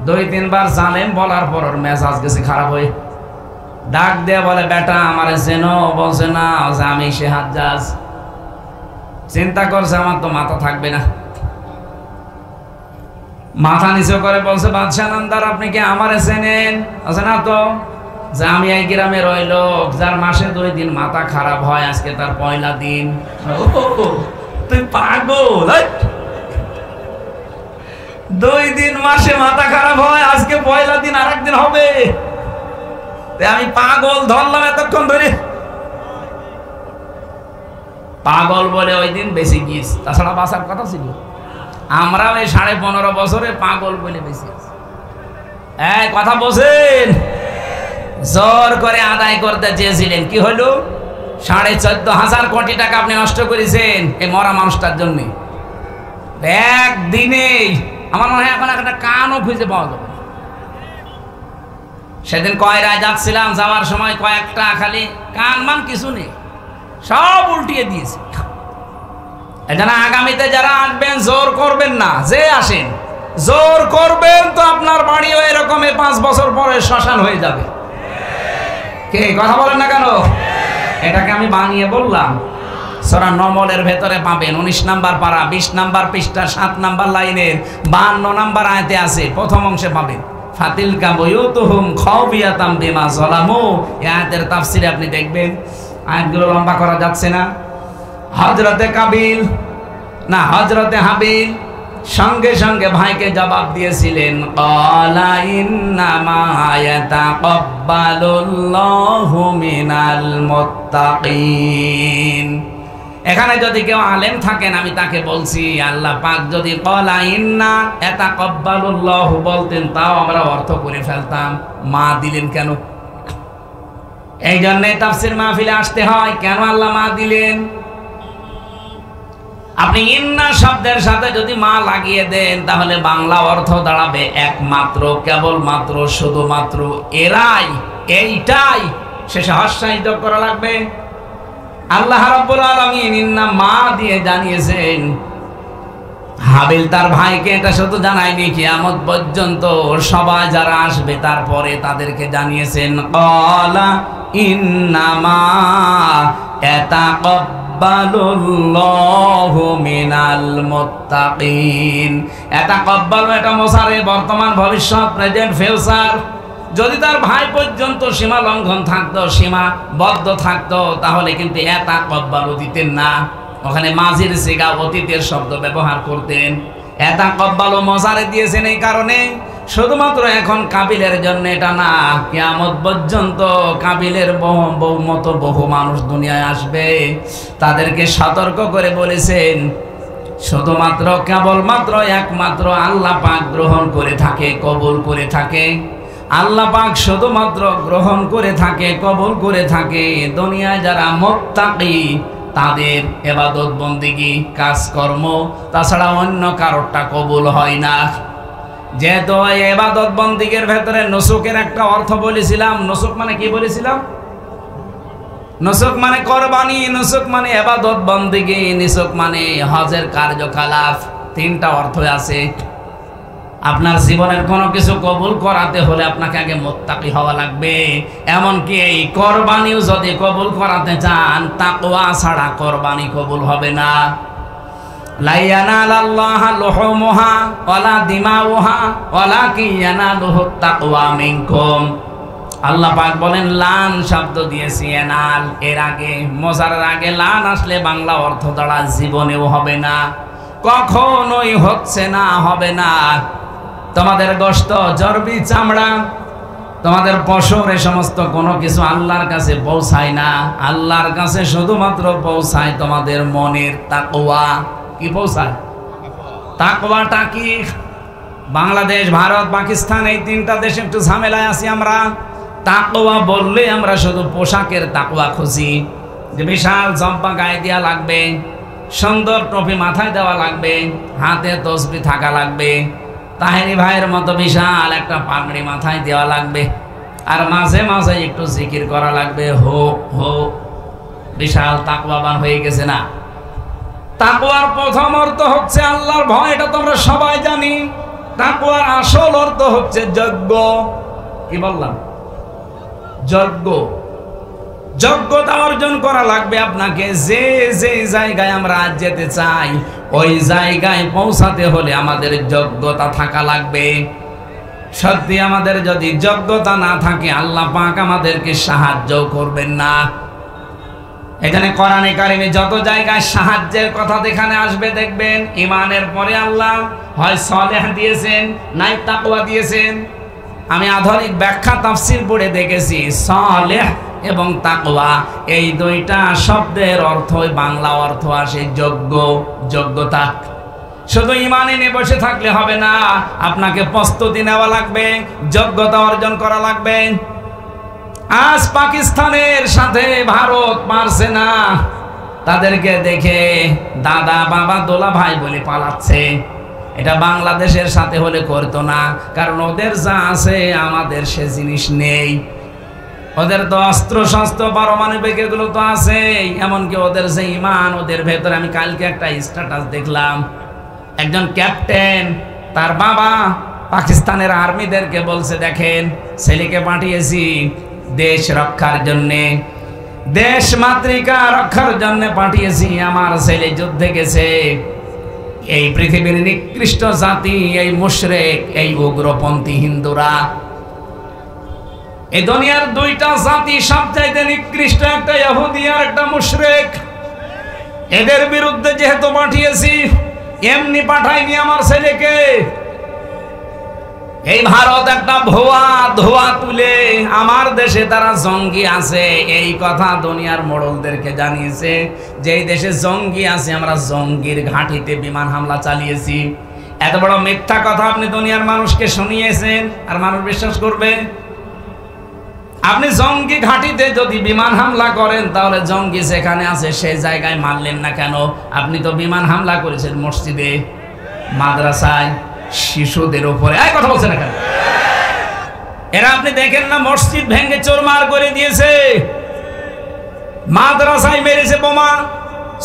2-3 বার জালেম বলার পর ওর মেজাজ গেছে খারাপ হয়ে। ডাক দিয়ে বলে, বেটা আমারে চেনো? বলছে না। আমি সে হাজ্জাজ। চিন্তা করছে আমার তো মাথা থাকবে না, মাথা নিচু করে বলছে, বাদশাহ নামদার আপনি কি আমারে চেনেন? আছে না তো, যে আমি এই গ্রামের ওই লোক যার মাসে 2 দিন মাথা খারাপ হয়, আজকে তার পয়লা দিন। তুই পাগল, 2 দিন মাসে মাথা খারাপ হয়, আজকে পয়লা দিন আর একদিন হবে, আমি পাগল ধরলাম এতক্ষণ ধরে। পাগল বলে ওই দিন বেশি গিয়েছে, তাছাড়া বাঁচার কথা ছিল। আমরা ওই 15.5 বছরে পাগল বলে বেশি আছি। কথা বলছেন, জোর করে আদায় করতে চেয়েছিলেন, কি হলো? 14,500 কোটি টাকা আপনি নষ্ট করেছেন এই মরা মানুষটার জন্য। একদিনেই আমার মনে হয় এখন একটা কানও খুঁজে পাওয়া যাবে। সেদিন কয়রায় যাচ্ছিলাম, যাওয়ার সময় কয়েকটা খালি কান মান কিছু নেই, সব উল্টিয়ে দিয়েছে। এজন্য আগামীতে যারা আসবেন জোর করবেন না, যে আসেন জোর করবেন তো আপনার বাড়িও এরকম 5 বছর পরে শ্মশান হয়ে যাবে। কে কথা বলেন না কেন? এটাকে আমি বানিয়ে বললাম। সূরা নমলের ভেতরে পাবেন 19 নাম্বার পারা 20 নাম্বার পৃষ্ঠা 7 নাম্বার লাইনের 52 নাম্বার আয়াতে আছে, প্রথম অংশে পাবেন। ফাতিলকা বুয়ুতুহুম খাওফিয়াতাম বিমা যালামু। এই আয়াতের তাফসীরে আপনি দেখবেন, আয়াতগুলো লম্বা করা যাচ্ছে না। হযরতে কাবিল না হযরতে হাবিল সঙ্গে সঙ্গে ভাইকে জবাব দিয়েছিলেন, ক্বালা ইন্নামা ইয়াতাকাব্বালুল্লাহু মিনাল মুত্তাকিন। এখানে যদি কেউ আলেম থাকেন আমি তাকে বলছি, আল্লাহ পাক যদি ক্বালা ইন্না ইয়াতাকাব্বালুল্লাহু বলতেন তাও আমরা অর্থ করে ফেলতাম। মা দিলেন কেন? এই জন্যই তাফসীর মাহফিলে আসতে হয়। কেন আল্লাহ মা দিলেন? আপনি ইন্না শব্দের সাথে যদি মা লাগিয়ে দেন তাহলে বাংলা অর্থ দাঁড়াবে একমাত্র, কেবলমাত্র, শুধুমাত্র, এরাই, এইটাই। শেষে হর্ষায়িত করা লাগবে। আল্লাহ রাব্বুল আলামিন ইন্না মা দিয়ে জানিয়েছেন। হাবিল তার ভাইকে এটা শুধু জানায়নি, কিয়ামত পর্যন্ত সবাই যারা আসবে তারপরে তাদেরকে জানিয়েছেন, ক্বালা ইন্নামা ইয়াতাকাব্বালুল্লাহু মিনাল মুত্তাকিন। ইয়াতাকাব্বালু এটা মুসারে, বর্তমান, ভবিষ্যৎ, প্রেজেন্ট, ফিউচার। যদি তার ভাই পর্যন্ত সীমা লঙ্ঘন থাকতো, সীমাবদ্ধ থাকতো, তাহলে কিন্তু ইয়াতাকাব্বালু দিতেন না, ওখানে মাঝির সিগা অতীতের শব্দ ব্যবহার করতেন। ইয়াতাকাব্বালু মুসারে দিয়েছেন এই কারণে, শুধুমাত্র এখন কাবিলের জন্য এটা না, কিয়ামত পর্যন্ত কাবিলের বহু মানুষ দুনিয়ায় আসবে, তাদেরকে সতর্ক করে বলেছেন শুধুমাত্র, কেবলমাত্র, একমাত্র আল্লাহ পাক গ্রহণ করে থাকে, কবুল করে থাকে। আল্লাহ পাক শুধুমাত্র গ্রহণ করে থাকে, কবুল করে থাকে দুনিয়ায় যারা মুত্তাকি, তাদের ইবাদত বন্দেগী কাজকর্ম, তাছাড়া অন্য কারোরটা কবুল হয় না। যেহেতু ইবাদত বন্দেগীর ভেতরে নুসুকের একটা অর্থ বলেছিলাম। নুসুক মানে কি বলেছিলাম? নুসুক মানে কোরবানি, নুসুক মানে ইবাদত বন্দেগী, নুসুক মানে হজের কার্যকলাপ। 3টা অর্থ আছে। আপনার জীবনের কোনো কিছু কবুল করাতে হলে আপনাকে আগে মুত্তাকি হওয়া লাগবে। এমনকি এই কোরবানিও যদি কবুল করাতে চান, তাকওয়া ছাড়া কোরবানি কবুল হবে না। লা ইয়ানালাল্লাহা লুহুমুহা ওয়ালা দিমাউহা ওয়ালাকিন ইয়ানালুহুত তাকওয়া মিনকুম। আল্লাহ পাক বলেন, লান শব্দ দিয়েছি এনাল, এর আগে মোজারের আগে লান আসলে বাংলা অর্থ দ্বারা জীবনেও হবে না, কখনোই হচ্ছে না, হবে না। তোমাদের গোশত, চর্বি, চামড়া, তোমাদের পশর, এ সমস্ত কোনো কিছু আল্লাহর কাছে পৌঁছায় না। আল্লাহর কাছে শুধুমাত্র পৌঁছায় তোমাদের মনের তাকওয়া। কি পৌঁছায়? তাকওয়াটা কি? বাংলাদেশ, ভারত, পাকিস্তান, এই 3টা দেশে একটু ঝামেলায় আছি আমরা। তাকওয়া বললে আমরা শুধু পোশাকের তাকওয়া খুঁজি, যে বিশাল জম্পা গায়ে দেওয়া লাগবে, সুন্দর টুপি মাথায় দেওয়া লাগবে, হাতে তসবিহ থাকা লাগবে, তাহেরি ভাইয়ের মতো বিশাল একটা পাগড়ি মাথায় দেওয়া লাগবে, আর মাঝে মাঝে একটু জিকির করা লাগবে, হো হো, বিশাল তাকওয়াবান হয়ে গেছে না? তাকওয়ার প্রথম অর্থ হচ্ছে আল্লাহর ভয়, এটা তোমরা সবাই জানি। তাকওয়ার আসল অর্থ হচ্ছে যজ্ঞ। কি বললাম? যজ্ঞ। যোগ্যতা অর্জন করা লাগবে আপনাকে। যে যে জায়গায় আমরা আজ যেতে চাই ওই জায়গায় পৌঁছাতে হলে আমাদের যোগ্যতা থাকা লাগবে। সত্যি আমাদের যদি যোগ্যতা না থাকে আল্লাহ পাক আমাদেরকে সাহায্য করবেন না। এখানে কোরআনে কারিমে যত জায়গায় সাহায্যের কথা যেখানে আসবে দেখবেন ঈমানের পরে আল্লাহ হয় সালেহ দিয়েছেন নাই তাকওয়া দিয়েছেন। আমি আধুনিক ব্যাখ্যা তাফসীর পড়ে দেখেছি সালেহ এবং তাকওয়া এই দুইটা শব্দের অর্থই বাংলা অর্থ আসে যোগ্য, যোগ্যতা। শুধু ঈমান এনে বসে থাকলে হবে না, আপনাকে প্রস্তুতি নেওয়া লাগবে, যোগ্যতা অর্জন করা লাগবে। আজ পাকিস্তানের সাথে ভারত পারছে না, তাদেরকে দেখে দাদা বাবা দোলা ভাই বলে পালাচ্ছে। এটা বাংলাদেশের সাথে হলে করতো না, কারণ ওদের যা আছে আমাদের সে জিনিস নেই। ওদের তো অস্ত্র শস্ত্র পারমাণবিক এগুলো তো আছে, এমনকি ওদের যে ঈমান ওদের ভেতরে। আমি কালকে একটা স্ট্যাটাস দেখলাম, একজন ক্যাপ্টেন তার বাবা পাকিস্তানের আর্মিদেরকে বলছে দেখেন ছেলেকে পাঠিয়েছি দেশ রক্ষার জন্যে, দেশ মাতৃকা রক্ষার জন্য পাঠিয়েছি। আমার ছেলে যুদ্ধে গেছে। এই পৃথিবীর নিকৃষ্ট জাতি এই মুশরিক, এই উগ্রপন্থী হিন্দুরা। এই দুনিয়ার দুইটা জাতি সবচাইতে নিকৃষ্ট, একটা ইহুদি আর একটা মুশরিক। এদের বিরুদ্ধে যেহেতু পাঠিয়েছি, এমনি পাঠাইনি আমার ছেলেকে। এই ভারত একটা ধোয়া তুলে আমার দেশে তারা জঙ্গি আছে এই কথা দুনিয়ার মোড়লদেরকে জানিয়েছে, যে এই দেশে জঙ্গি আছে, আমরা জঙ্গির ঘাঁটিতে বিমান হামলা চালিয়েছি। এত বড় মিথ্যা কথা আপনি দুনিয়ার মানুষকে শুনিয়েছেন, আর মানুষ বিশ্বাস করবে? আপনি জঙ্গি ঘাঁটিতে যদি বিমান হামলা করেন তাহলে জঙ্গি যেখানে আছে সেই জায়গায় মারলেন না কেন? আপনি তো বিমান হামলা করেছেন মসজিদে, মাদ্রাসায়, শিশুদের উপরে। এই কথা বলছেন না কেন? এরা আপনি দেখেন না মসজিদ ভেঙে চোরমার করে দিয়েছে, মাদ্রাসায় মেরেছে বোমা,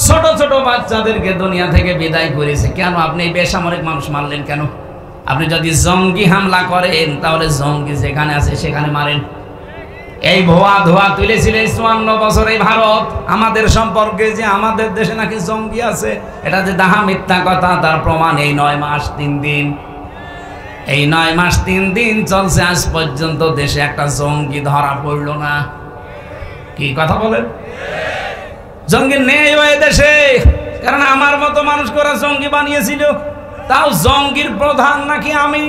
ছোট ছোট বাচ্চাদেরকে দুনিয়া থেকে বিদায় করেছে। কেন আপনি এই বেসামরিক মানুষ মারলেন কেন? আপনি যদি জঙ্গি হামলা করেন তাহলে জঙ্গি যেখানে আছে সেখানে মারেন। এই ধোয়া তুলেছিলেন 54 বছর এই ভারত আমাদের সম্পর্কে, যে আমাদের দেশে নাকি জঙ্গি আছে। এটা যে দাহা মিথ্যা কথা, তার প্রমাণ এই 9 মাস 3 দিন। এই 9 মাস 3 দিন চলছে, আজ পর্যন্ত দেশে একটা জঙ্গি ধরা পড়ল না। কি কথা বলেন? জঙ্গি নেই ওই দেশে, কারণ আমার মতো মানুষ করা জঙ্গি বানিয়েছিল। তাও জঙ্গির প্রধান নাকি আমি,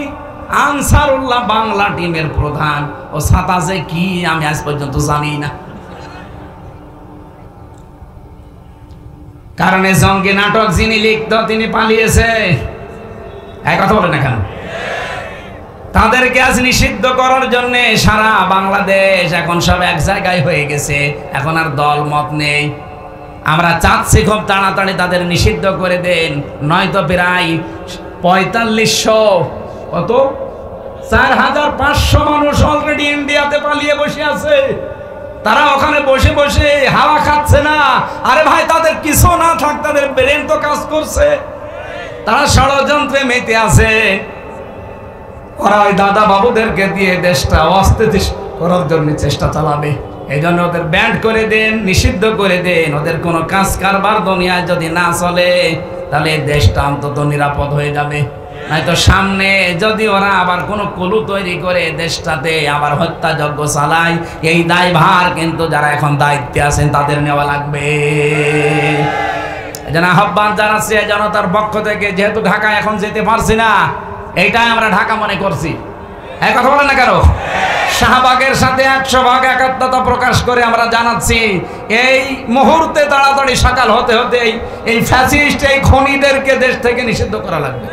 আনসারুল্লাহ বাংলা টিমের প্রধান। ও ছাতা যে কি আমি আজ পর্যন্ত জানি না। কারণ এই জঙ্গি নাটক যিনি লিখত তিনি পালিয়েছে। এক কথা বলে না কেন? তাদেরকে আজ নিষিদ্ধ করার জন্য সারা বাংলাদেশ এখন সব এক জায়গায় হয়ে গেছে, এখন আর দল মত নেই। আমরা চাচ্ছি খুব তাড়াতাড়ি তাদের নিষিদ্ধ করে দেন, নয়তো প্রায় 4500 কত 4500 মানুষ অলরেডি ইন্ডিয়াতে পালিয়ে বসে আছে। তারা ওখানে বসে বসে হাওয়া খাচ্ছে না। আরে ভাই, তাদের কিছু না থাক, তাদের ব্রেন তো কাজ করছে, তারা ষড়যন্ত্রে মেতে আছে। ওরা ওই দাদা বাবুদেরকে দিয়ে দেশটা অস্থিতিশীল করার জন্য চেষ্টা চালাবে। এই জন্য ওদের ব্যান্ড করে দেন, নিষিদ্ধ করে দেন। ওদের কোনো কাজ কারবার দুনিয়ায় যদি না চলে তাহলে দেশটা অন্তত নিরাপদ হয়ে যাবে। নয়তো সামনে যদি ওরা আবার কোনো কুলু তৈরি করে দেশটাতে আবার হত্যাযজ্ঞ চালায়, এই দায়ভার কিন্তু যারা এখন দায়িত্বে আছেন তাদের নেওয়া লাগবে। যেন আহ্বান জানাচ্ছি জনতার পক্ষ থেকে, যেহেতু ঢাকা এখন যেতে পারছি না, এইটাই আমরা ঢাকা মনে করছি। এক কথা বলেন না কেন? শাহবাগের সাথে 100 ভাগ একাত্মতা প্রকাশ করে আমরা জানাচ্ছি এই মুহূর্তে তাড়াতাড়ি সকাল হতে হতে এই ফ্যাসিস্ট, এই খনিদেরকে দেশ থেকে নিষিদ্ধ করা লাগবে।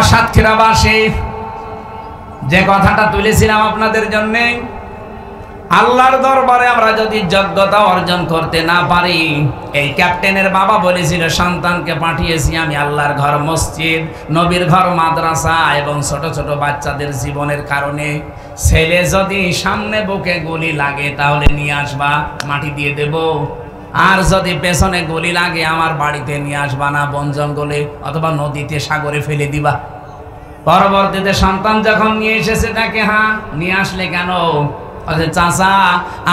সাতক্ষীরাবাসী, যে কথাটা তুলেছিলাম আপনাদের জন্য, আল্লাহর দরবারে আমরা যদি যোগ্যতা অর্জন করতে না পারি, এই ক্যাপ্টেনের বাবা বলেছিল সন্তানকে পাঠিয়েছি আমি আল্লাহর ঘর মসজিদ, নবীর ঘর মাদ্রাসা এবং ছোট ছোট বাচ্চাদের জীবনের কারণে। ছেলে যদি সামনে বুকে গুলি লাগে তাহলে নিয়ে আসবা, মাটি দিয়ে দেব। আর যদি পেছনে গুলি লাগে আমার বাড়িতে নিয়ে আসবা না, বন জঙ্গলে অথবা নদীতে সাগরে ফেলে দিবা। পরবর্তীতে সন্তান যখন নিয়ে এসেছে তাকে, হ্যাঁ নিয়ে আসলে কেন? চাচা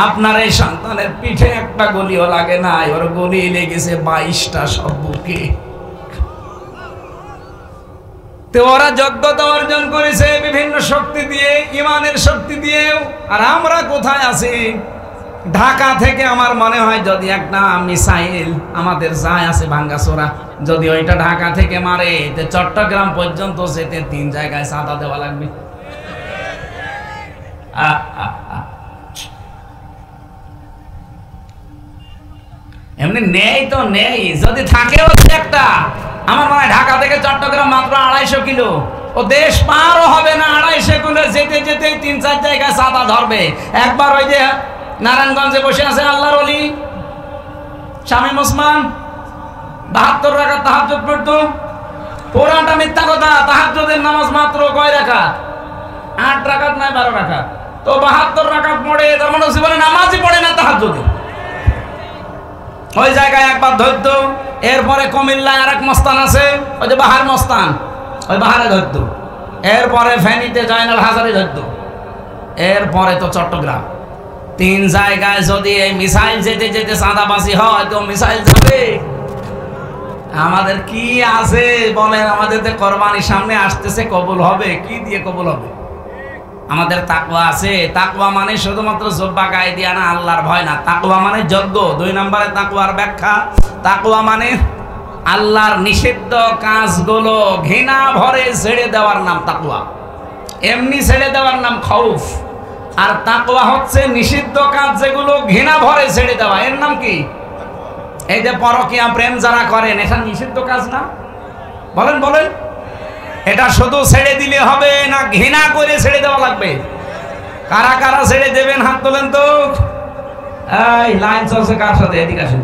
আপনার এই সন্তানের পিঠে একটা গলিও লাগে না, ওর গলি লেগেছে 22টা সব বুকে। তো ওরা যোগ্যতা অর্জন করেছে বিভিন্ন শক্তি দিয়ে, ইমানের শক্তি দিয়েও। আর আমরা কোথায় আছি? ঢাকা থেকে আমার মনে হয় যদি একটা মিসাইল আমাদের যায় আছে ভাঙ্গাচোরা, যদি ওইটা ঢাকা থেকে মারে, তো চট্টগ্রাম পর্যন্ত যেতে 3 জায়গায় চাঁদা দেওয়া লাগবে। এমনি নেই তো নেই, যদি থাকেও একটা, আমার মনে হয় ঢাকা থেকে চট্টগ্রাম মাত্র 250 কিলো, ও দেশ পারও হবে না, 250 কিলো যেতে যেতে 3-4 জায়গায় চাঁদা ধরবে। একবার ওই যে নারায়ণগঞ্জে বসে আছে আল্লাহর ওলি শামীম ওসমান, 72 রাকাত তাহাজ্জুদ পড়তো। পুরাটা মিথ্যা কথা। তাহাজ্জুদের নামাজ মাত্র কয় রাকাত? 8 রাকাত নয় 12 রাকাত। তো 72 রাকাত পড়ে, তার মানে জীবনে নামাজই পড়ে না তাহাজ্জুদে। ওই জায়গায় একবার ধরতো। এরপরে কুমিল্লায় আরেক মস্তান আছে, ওই যে বাহার মস্তান, ওই বাহারে ধরতো। এরপরে ফেনীতে জয়নাল হাজারি ধরতো। এরপরে তো চট্টগ্রাম। 3 জায়গায় যদি এই মিসাইল যেতে যেতে চাঁদাবাজি হয়, তো মিসাইল যাবে। আমাদের কি আছে বলেন? আমাদের যে কোরবানির সামনে আসতেছে, কবুল হবে কি দিয়ে? কবুল হবে। আমাদের তাকওয়া আছে। তাকওয়া মানে শুধুমাত্র জব্বা গায়ে দিয়া না, আল্লাহর ভয় না। তাকওয়া মানে যজ্ঞ। 2 নম্বরে তাকওয়ার ব্যাখ্যা, তাকওয়া মানে আল্লাহর নিষিদ্ধ কাজগুলো ঘৃণা ভরে ছেড়ে দেওয়ার নাম তাকওয়া। এমনি ছেড়ে দেওয়ার নাম খাউফ। আর তাকওয়া হচ্ছে নিষিদ্ধ কাজ যেগুলো ঘৃণা ভরে ছেড়ে দেওয়া, এর নাম কি? এই যে পরকীয়া প্রেম যারা করেন, এটা নিষিদ্ধ কাজ না? বলেন বলেন, এটা শুধু ছেড়ে দিলে হবে না ঘৃণা করে ছেড়ে দেওয়া লাগবে? কারা কারা ছেড়ে দেবেন হাত তোলেন তো। এই লাইন চলছে কার সাথে? এদিকে আসেন।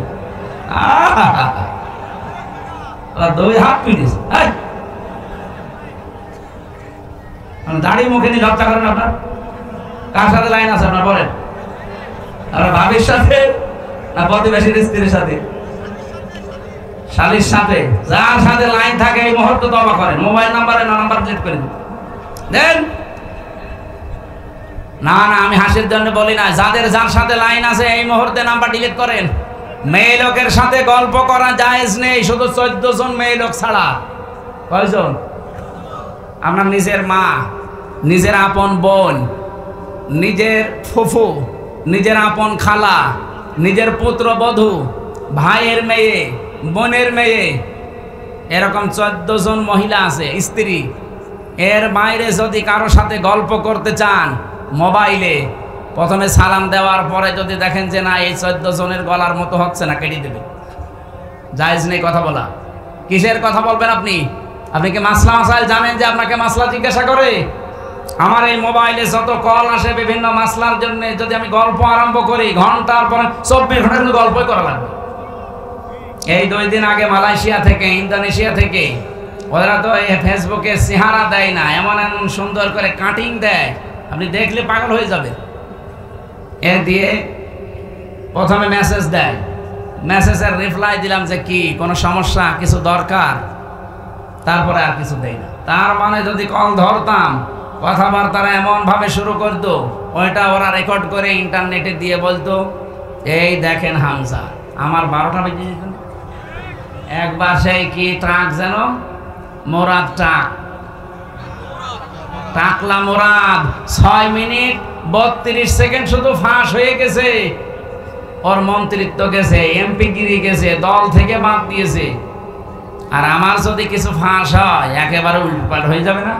2 হাত তুলিস। দাড়ি মুখে নিয়ে লজ্জা করেন আপনার? কার সাথে লাইন আছে আপনার বলেন? আপনার ভাবির সাথে না প্রতিবেশীর স্ত্রীর সাথে? শালীর সাথে। যার সাথে লাইন থাকে এই মুহূর্তে তওবা করেন। মোবাইল নাম্বারে নাম্বার ডিলিট করে দেন। না না, আমি হাসির জন্য বলি না। যাদের যার সাথে লাইন আছে এই মুহূর্তে নাম্বার ডিলিট করেন। মেয়ে লোকের সাথে গল্প করা জায়েজ নেই, শুধু 14 জন মেয়ে লোক ছাড়া। কয়জন? আপনার নিজের মা, নিজের আপন বোন, নিজের ফুফু, নিজের আপন খালা, নিজের পুত্রবধূ, ভাইয়ের মেয়ে, বোনের মেয়ে, এরকম 14 জন মহিলা আছে স্ত্রী। এর বাইরে যদি কারো সাথে গল্প করতে চান মোবাইলে, প্রথমে সালাম দেওয়ার পরে যদি দেখেন যে না এই 14 জনের গলার মতো হচ্ছে না, কেটে দেবে। জায়েজ নেই কথা বলা। কিসের কথা বলবেন আপনি? আপনি কি মাসলা মাসাইল জানেন যে আপনাকে মাসলা জিজ্ঞাসা করে? আমার এই মোবাইলে যত কল আসে বিভিন্ন মাসলার জন্য, যদি আমি গল্প আরম্ভ করি ঘন্টার পর 24 ঘন্টা কিন্তু গল্পই করা লাগবে। এই 2 দিন আগে মালয়েশিয়া থেকে, ইন্দোনেশিয়া থেকে, ওরা তো এই ফেসবুকে চেহারা দেয় না, এমন এমন সুন্দর করে কাটিং দেয়, আপনি দেখলে পাগল হয়ে যাবে। এ দিয়ে প্রথমে মেসেজ দেয়, মেসেজের রিপ্লাই দিলাম যে কি কোনো সমস্যা, কিছু দরকার, তারপরে আর কিছু দেয় না। তার মানে যদি কল ধরতাম, কথাবার্তারা এমন ভাবে শুরু করতো, ওইটা ওরা রেকর্ড করে ইন্টারনেটে দিয়ে বলতো এই দেখেন হামজা। আমার 12টা বেজে যেত। একবার সেই কি ট্রাক যেন, মোরাদ ট্রাক, টাকলা মোরাদ, 6 মিনিট 32 সেকেন্ড শুধু ফাঁস হয়ে গেছে। ওর মন্ত্রিত্ব গেছে, এমপি গিরি গেছে, দল থেকে বাদ দিয়েছে। আর আমার যদি কিছু ফাঁস হয় একেবারে উল্টপাল্ট হয়ে যাবে না?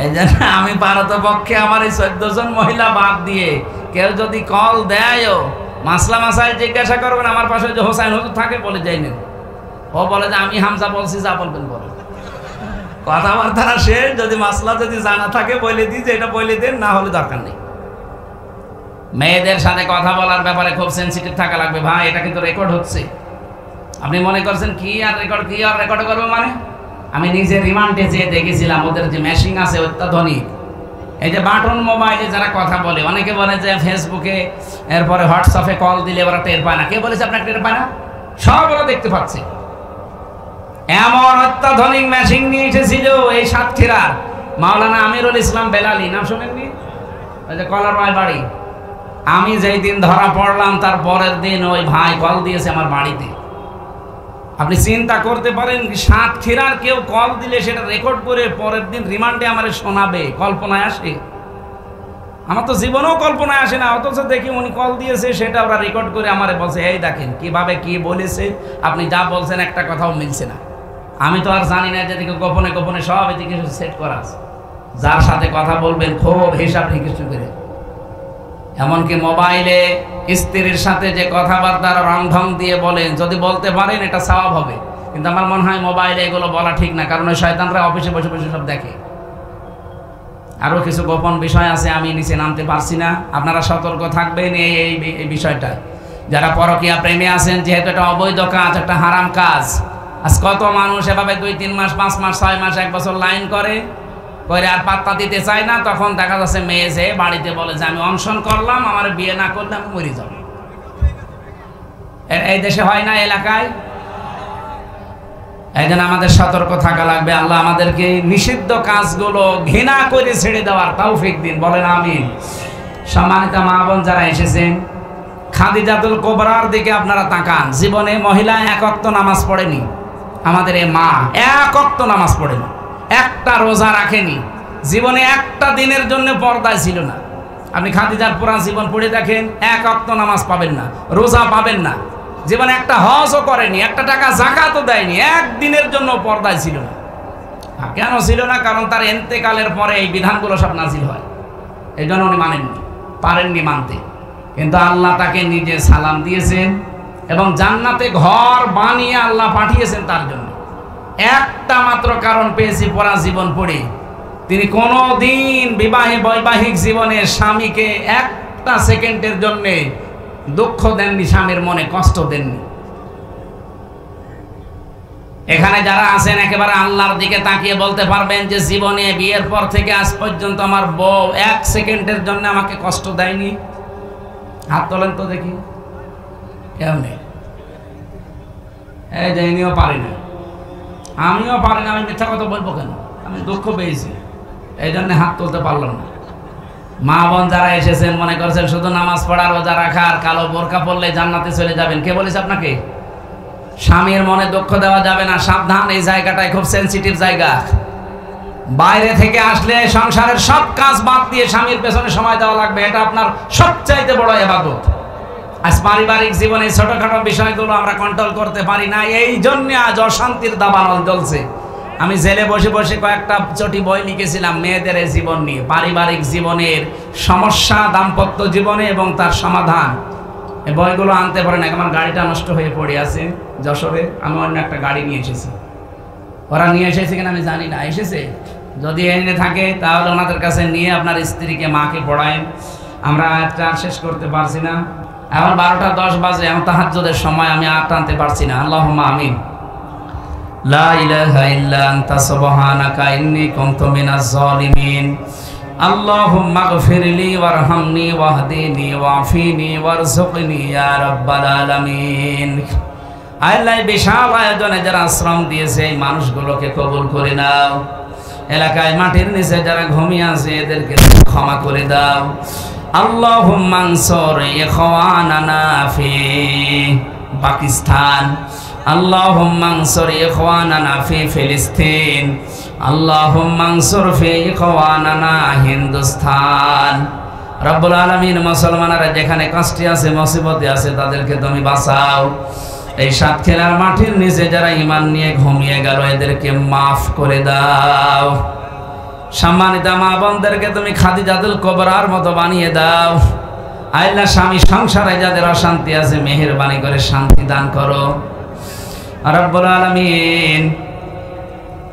এই জন্য আমি পারতপক্ষে আমার এই 14 জন মহিলা বাদ দিয়ে কেউ যদি কল দেয়ও, মাসলা মাসাইল জিজ্ঞাসা করবেন। আমার পাশে যে হোসাইন হুজুর থাকে বলে যাই না, ও বলে যে আমি হামজা বলছি, যা বলবেন বলে। কথাবার্তা শেষ। যদি মাসলা যদি জানা থাকে বলে দিই যে এটা বলে দেন, না হলে দরকার নেই। মেয়েদের সাথে কথা বলার ব্যাপারে খুব সেন্সিটিভ থাকা লাগবে ভাই। এটা কিন্তু রেকর্ড হচ্ছে। আপনি মনে করছেন কি আর রেকর্ড, কি আর রেকর্ড করবো মানে? আমি নিজে রিমান্ডে যেয়ে দেখেছিলাম, ওদের যে মেশিন আছে অত্যাধুনিক। এই যে বাটন মোবাইলে যারা কথা বলে, অনেকে বলে যে ফেসবুকে, এরপরে হোয়াটসঅ্যাপে কল দিলে ওরা টের পায় না। কে বলেছে আপনার টের পায় না? সব ওরা দেখতে পাচ্ছে। এমন অত্যাধুনিক মেশিন নিয়ে এসেছিল এই সাতক্ষীরার মাওলানা আমিরুল ইসলাম বেলালি, নাম শোনেননি? ওই যে কলারবাই বাড়ি। আমি যেই দিন ধরা পড়লাম তার পরের দিন ওই ভাই কল দিয়েছে আমার বাড়িতে। আপনি চিন্তা করতে পারেন, সাতক্ষীরার কেউ কল দিলে সেটা রেকর্ড করে পরের দিন রিমান্ডে আমার শোনাবে, কল্পনায় আসে? আমার তো জীবনেও কল্পনায় আসে না, অথচ দেখি উনি কল দিয়েছে, সেটা ওরা রেকর্ড করে আমারে বলছে, এই দেখেন কিভাবে কি বলেছে, আপনি যা বলছেন একটা কথাও মিলছে না। আমি তো আর জানি না যেদিকে গোপনে গোপনে সব এদিকে সেট করা আছে। যার সাথে কথা বলবেন খুব হিসাব নিকেশ করে, এমনকি মোবাইলে স্ত্রীর সাথে যে কথাবার্তার রংঢং দিয়ে বলেন, যদি বলতে পারেন এটা সওয়াব হবে। কিন্তু আমার মনে হয় মোবাইলে এগুলো বলা ঠিক না, কারণ ওই শয়তানরা অফিসে বসে বসে সব দেখে। আরও কিছু গোপন বিষয় আছে, আমি নিচে নামতে পারছি না। আপনারা সতর্ক থাকবেন এই বিষয়টা। যারা পরকীয়া প্রেমে আছেন, যেহেতু এটা অবৈধ কাজ, একটা হারাম কাজ। আজ কত মানুষ এভাবে 2-3 মাস 5 মাস 6 মাস 1 বছর লাইন করে আর পাত্তা দিতে চায় না। তখন দেখা যাচ্ছে মেয়ে যে বাড়িতে বলে যে আমি অনশন করলাম, আমার বিয়ে না করলে আমি মরে যাব। এই দেশে হয় না, এলাকায়। এই জন্য আমাদের সতর্ক থাকা লাগবে। আল্লাহ আমাদেরকে নিষিদ্ধ কাজগুলো ঘৃণা করে ছেড়ে দেওয়ার তৌফিক দিন, বলেন আমিন। সম্মানিত মা বোন যারা এসেছেন, খাদিজাতুল কুবরার দিকে আপনারা তাকান। জীবনে মহিলা 1 ওয়াক্ত নামাজ পড়েনি। আমাদের এই মা 1 ওয়াক্ত নামাজ পড়েনি, একটা রোজা রাখেনি, জীবনে একটা দিনের জন্য পর্দায় ছিল না। আপনি খাদিজার পুরা জীবন পড়ে দেখেন, 1 ওয়াক্ত নামাজ পাবেন না, রোজা পাবেন না, জীবনে একটা হজও করেনি, একটা টাকা যাকাতও দেয়নি, একদিনের জন্য পর্দায় ছিল না। কেন ছিল না? কারণ তার ইন্তেকালের পরে এই বিধানগুলো সব নাজিল হয়, এই জন্য উনি মানেননি, পারেননি মানতে। কিন্তু আল্লাহ তাকে নিজে সালাম দিয়েছেন এবং জান্নাতে ঘর বানিয়ে আল্লাহ পাঠিয়েছেন তার জন্য। একটা মাত্র কারণ পেয়েছি পরা জীবন পড়ে, তিনি কোনোদিন বৈবাহিক জীবনে স্বামীকে একটা সেকেন্ডের জন্য দুঃখ দেননি, স্বামীর মনে কষ্ট দেননি। এখানে যারা আছেন একেবারে আল্লাহর দিকে তাকিয়ে বলতে পারবেন যে জীবনে বিয়ের পর থেকে আজ পর্যন্ত আমার বউ 1 সেকেন্ডের জন্য আমাকে কষ্ট দেয়নি? হাত তোলেন তো দেখি। কেমনে? এই যে ইনিও পারি না, আমিও পারি না। আমি মিথ্যা কথা বলবো কেন? আমি দুঃখ পেয়েছি, এই জন্য হাত তুলতে পারলাম না। মা বোন যারা এসেছেন মনে করছেন শুধু নামাজ পড়া, রোজা রাখা আর কালো বোরকা পরলে জান্নাতে চলে যাবেন। কে বলেছে আপনাকে? স্বামীর মনে দুঃখ দেওয়া যাবে না, সাবধান। এই জায়গাটায় খুব সেনসিটিভ জায়গা। বাইরে থেকে আসলে সংসারের সব কাজ বাদ দিয়ে স্বামীর পেছনে সময় দেওয়া লাগবে, এটা আপনার সবচাইতে বড় ইবাদত। আজ পারিবারিক জীবনে ছোটখাটো বিষয়গুলো আমরা কন্ট্রোল করতে পারি না, এই জন্য আজ অশান্তির দাবানল চলছে। আমি জেলে বসে বসে কয়েকটা চটি বই লিখেছিলাম মেয়েদের জীবন নিয়ে, পারিবারিক জীবনের সমস্যা, দাম্পত্য জীবনে এবং তার সমাধান। এই বইগুলো আনতে পারেন। আমার গাড়িটা নষ্ট হয়ে পড়ে আছে যশোরে, আমি অন্য একটা গাড়ি নিয়ে এসেছি। ওরা নিয়ে এসেছে কিনা আমি জানি না, এসেছে। যদি এনে থাকে তাহলে ওনাদের কাছে নিয়ে আপনার স্ত্রীকে, মাকে পড়ায়েন। আমরা একটা শেষ করতে পারছি না, এখন 12টা 10 বাজে, এখন তাহাজ্জুদের সময়, আমি আর টানতে পারছি না। আল্লাহুম্মা আমিন। লা ইলাহা ইল্লা আনতা সুবহানাকা ইন্নী কুনতু মিনাজ জালিমিন। আল্লাহুম্মা গফিরলি ওয়ারহামনি ওয়াহদিনি ওয়াফিনি ওয়ারযুকনি ইয়া রাব্বাল আলামিন। আল্লাহ বিশাল আয়োজনে যারা আশ্রম দিয়েছে এই মানুষগুলোকে কবুল করে নাও। এলাকায় মাটির নিচে যারা ঘুমিয়ে আছে এদেরকে ক্ষমা করে দাও। আল্লাহুম্মা আনসুর ইখওয়ানানা ফি পাকিস্তান, আল্লাহুম্মা আনসুর ইখওয়ানানা ফি ফিলিস্তিন, আল্লাহুম্মা আনসুর ফি ইখওয়ানানা হিন্দুস্তান। রব্বুল আলামিন, মুসলমানরা যেখানে কষ্টে আছে, মুসিবতে আছে, তাদেরকে তুমি বাঁচাও। এই সাতক্ষীরার মাটির নিচে যারা ঈমান নিয়ে ঘুমিয়ে গেল এদেরকে মাফ করে দাও। সম্মানিত মা বোনদেরকে তুমি খাদিজাতুল কুবরার মতো বানিয়ে দাও। আল্লাহ, স্বামী সংসারে যাদের অশান্তি আছে মেহেরবানি করে শান্তি দান করো রব্বুল আলামিন।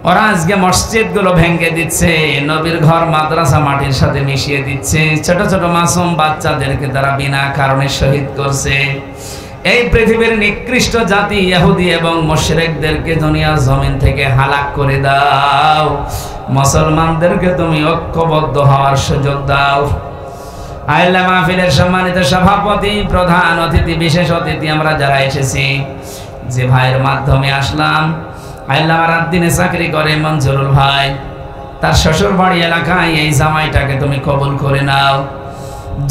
ওরা আজকে মসজিদগুলো ভেঙে দিচ্ছে, নবীর ঘর মাদ্রাসা মাটির সাথে মিশিয়ে দিচ্ছে, ছোট ছোট মাসুম বাচ্চাদেরকে তারা বিনা কারণে শহীদ করছে। এই পৃথিবীর নিকৃষ্ট জাতি ইহুদি এবং মুশরিকদেরকে দুনিয়ার জমিন থেকে হালাক করে দাও। মুসলমানদেরকে তুমি ঐক্যবদ্ধ হওয়ার সুযোগ দাও। আল্লাহ, মাহফিলের সম্মানিত সভাপতি, প্রধান অতিথি, বিশেষ অতিথি আমরা যারা এসেছি, যে ভাইয়ের মাধ্যমে আসলাম, আল্লাহ রাত দিনে চাকরি করে মঞ্জুরুল ভাই, তার শ্বশুর বাড়ি এলাকায় এই জামাইটাকে তুমি কবুল করে নাও।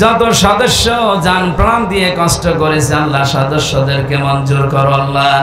যত সদস্য জান প্রাণ দিয়ে কষ্ট করেছে আল্লাহ সদস্যদেরকে মঞ্জুর করো আল্লাহ।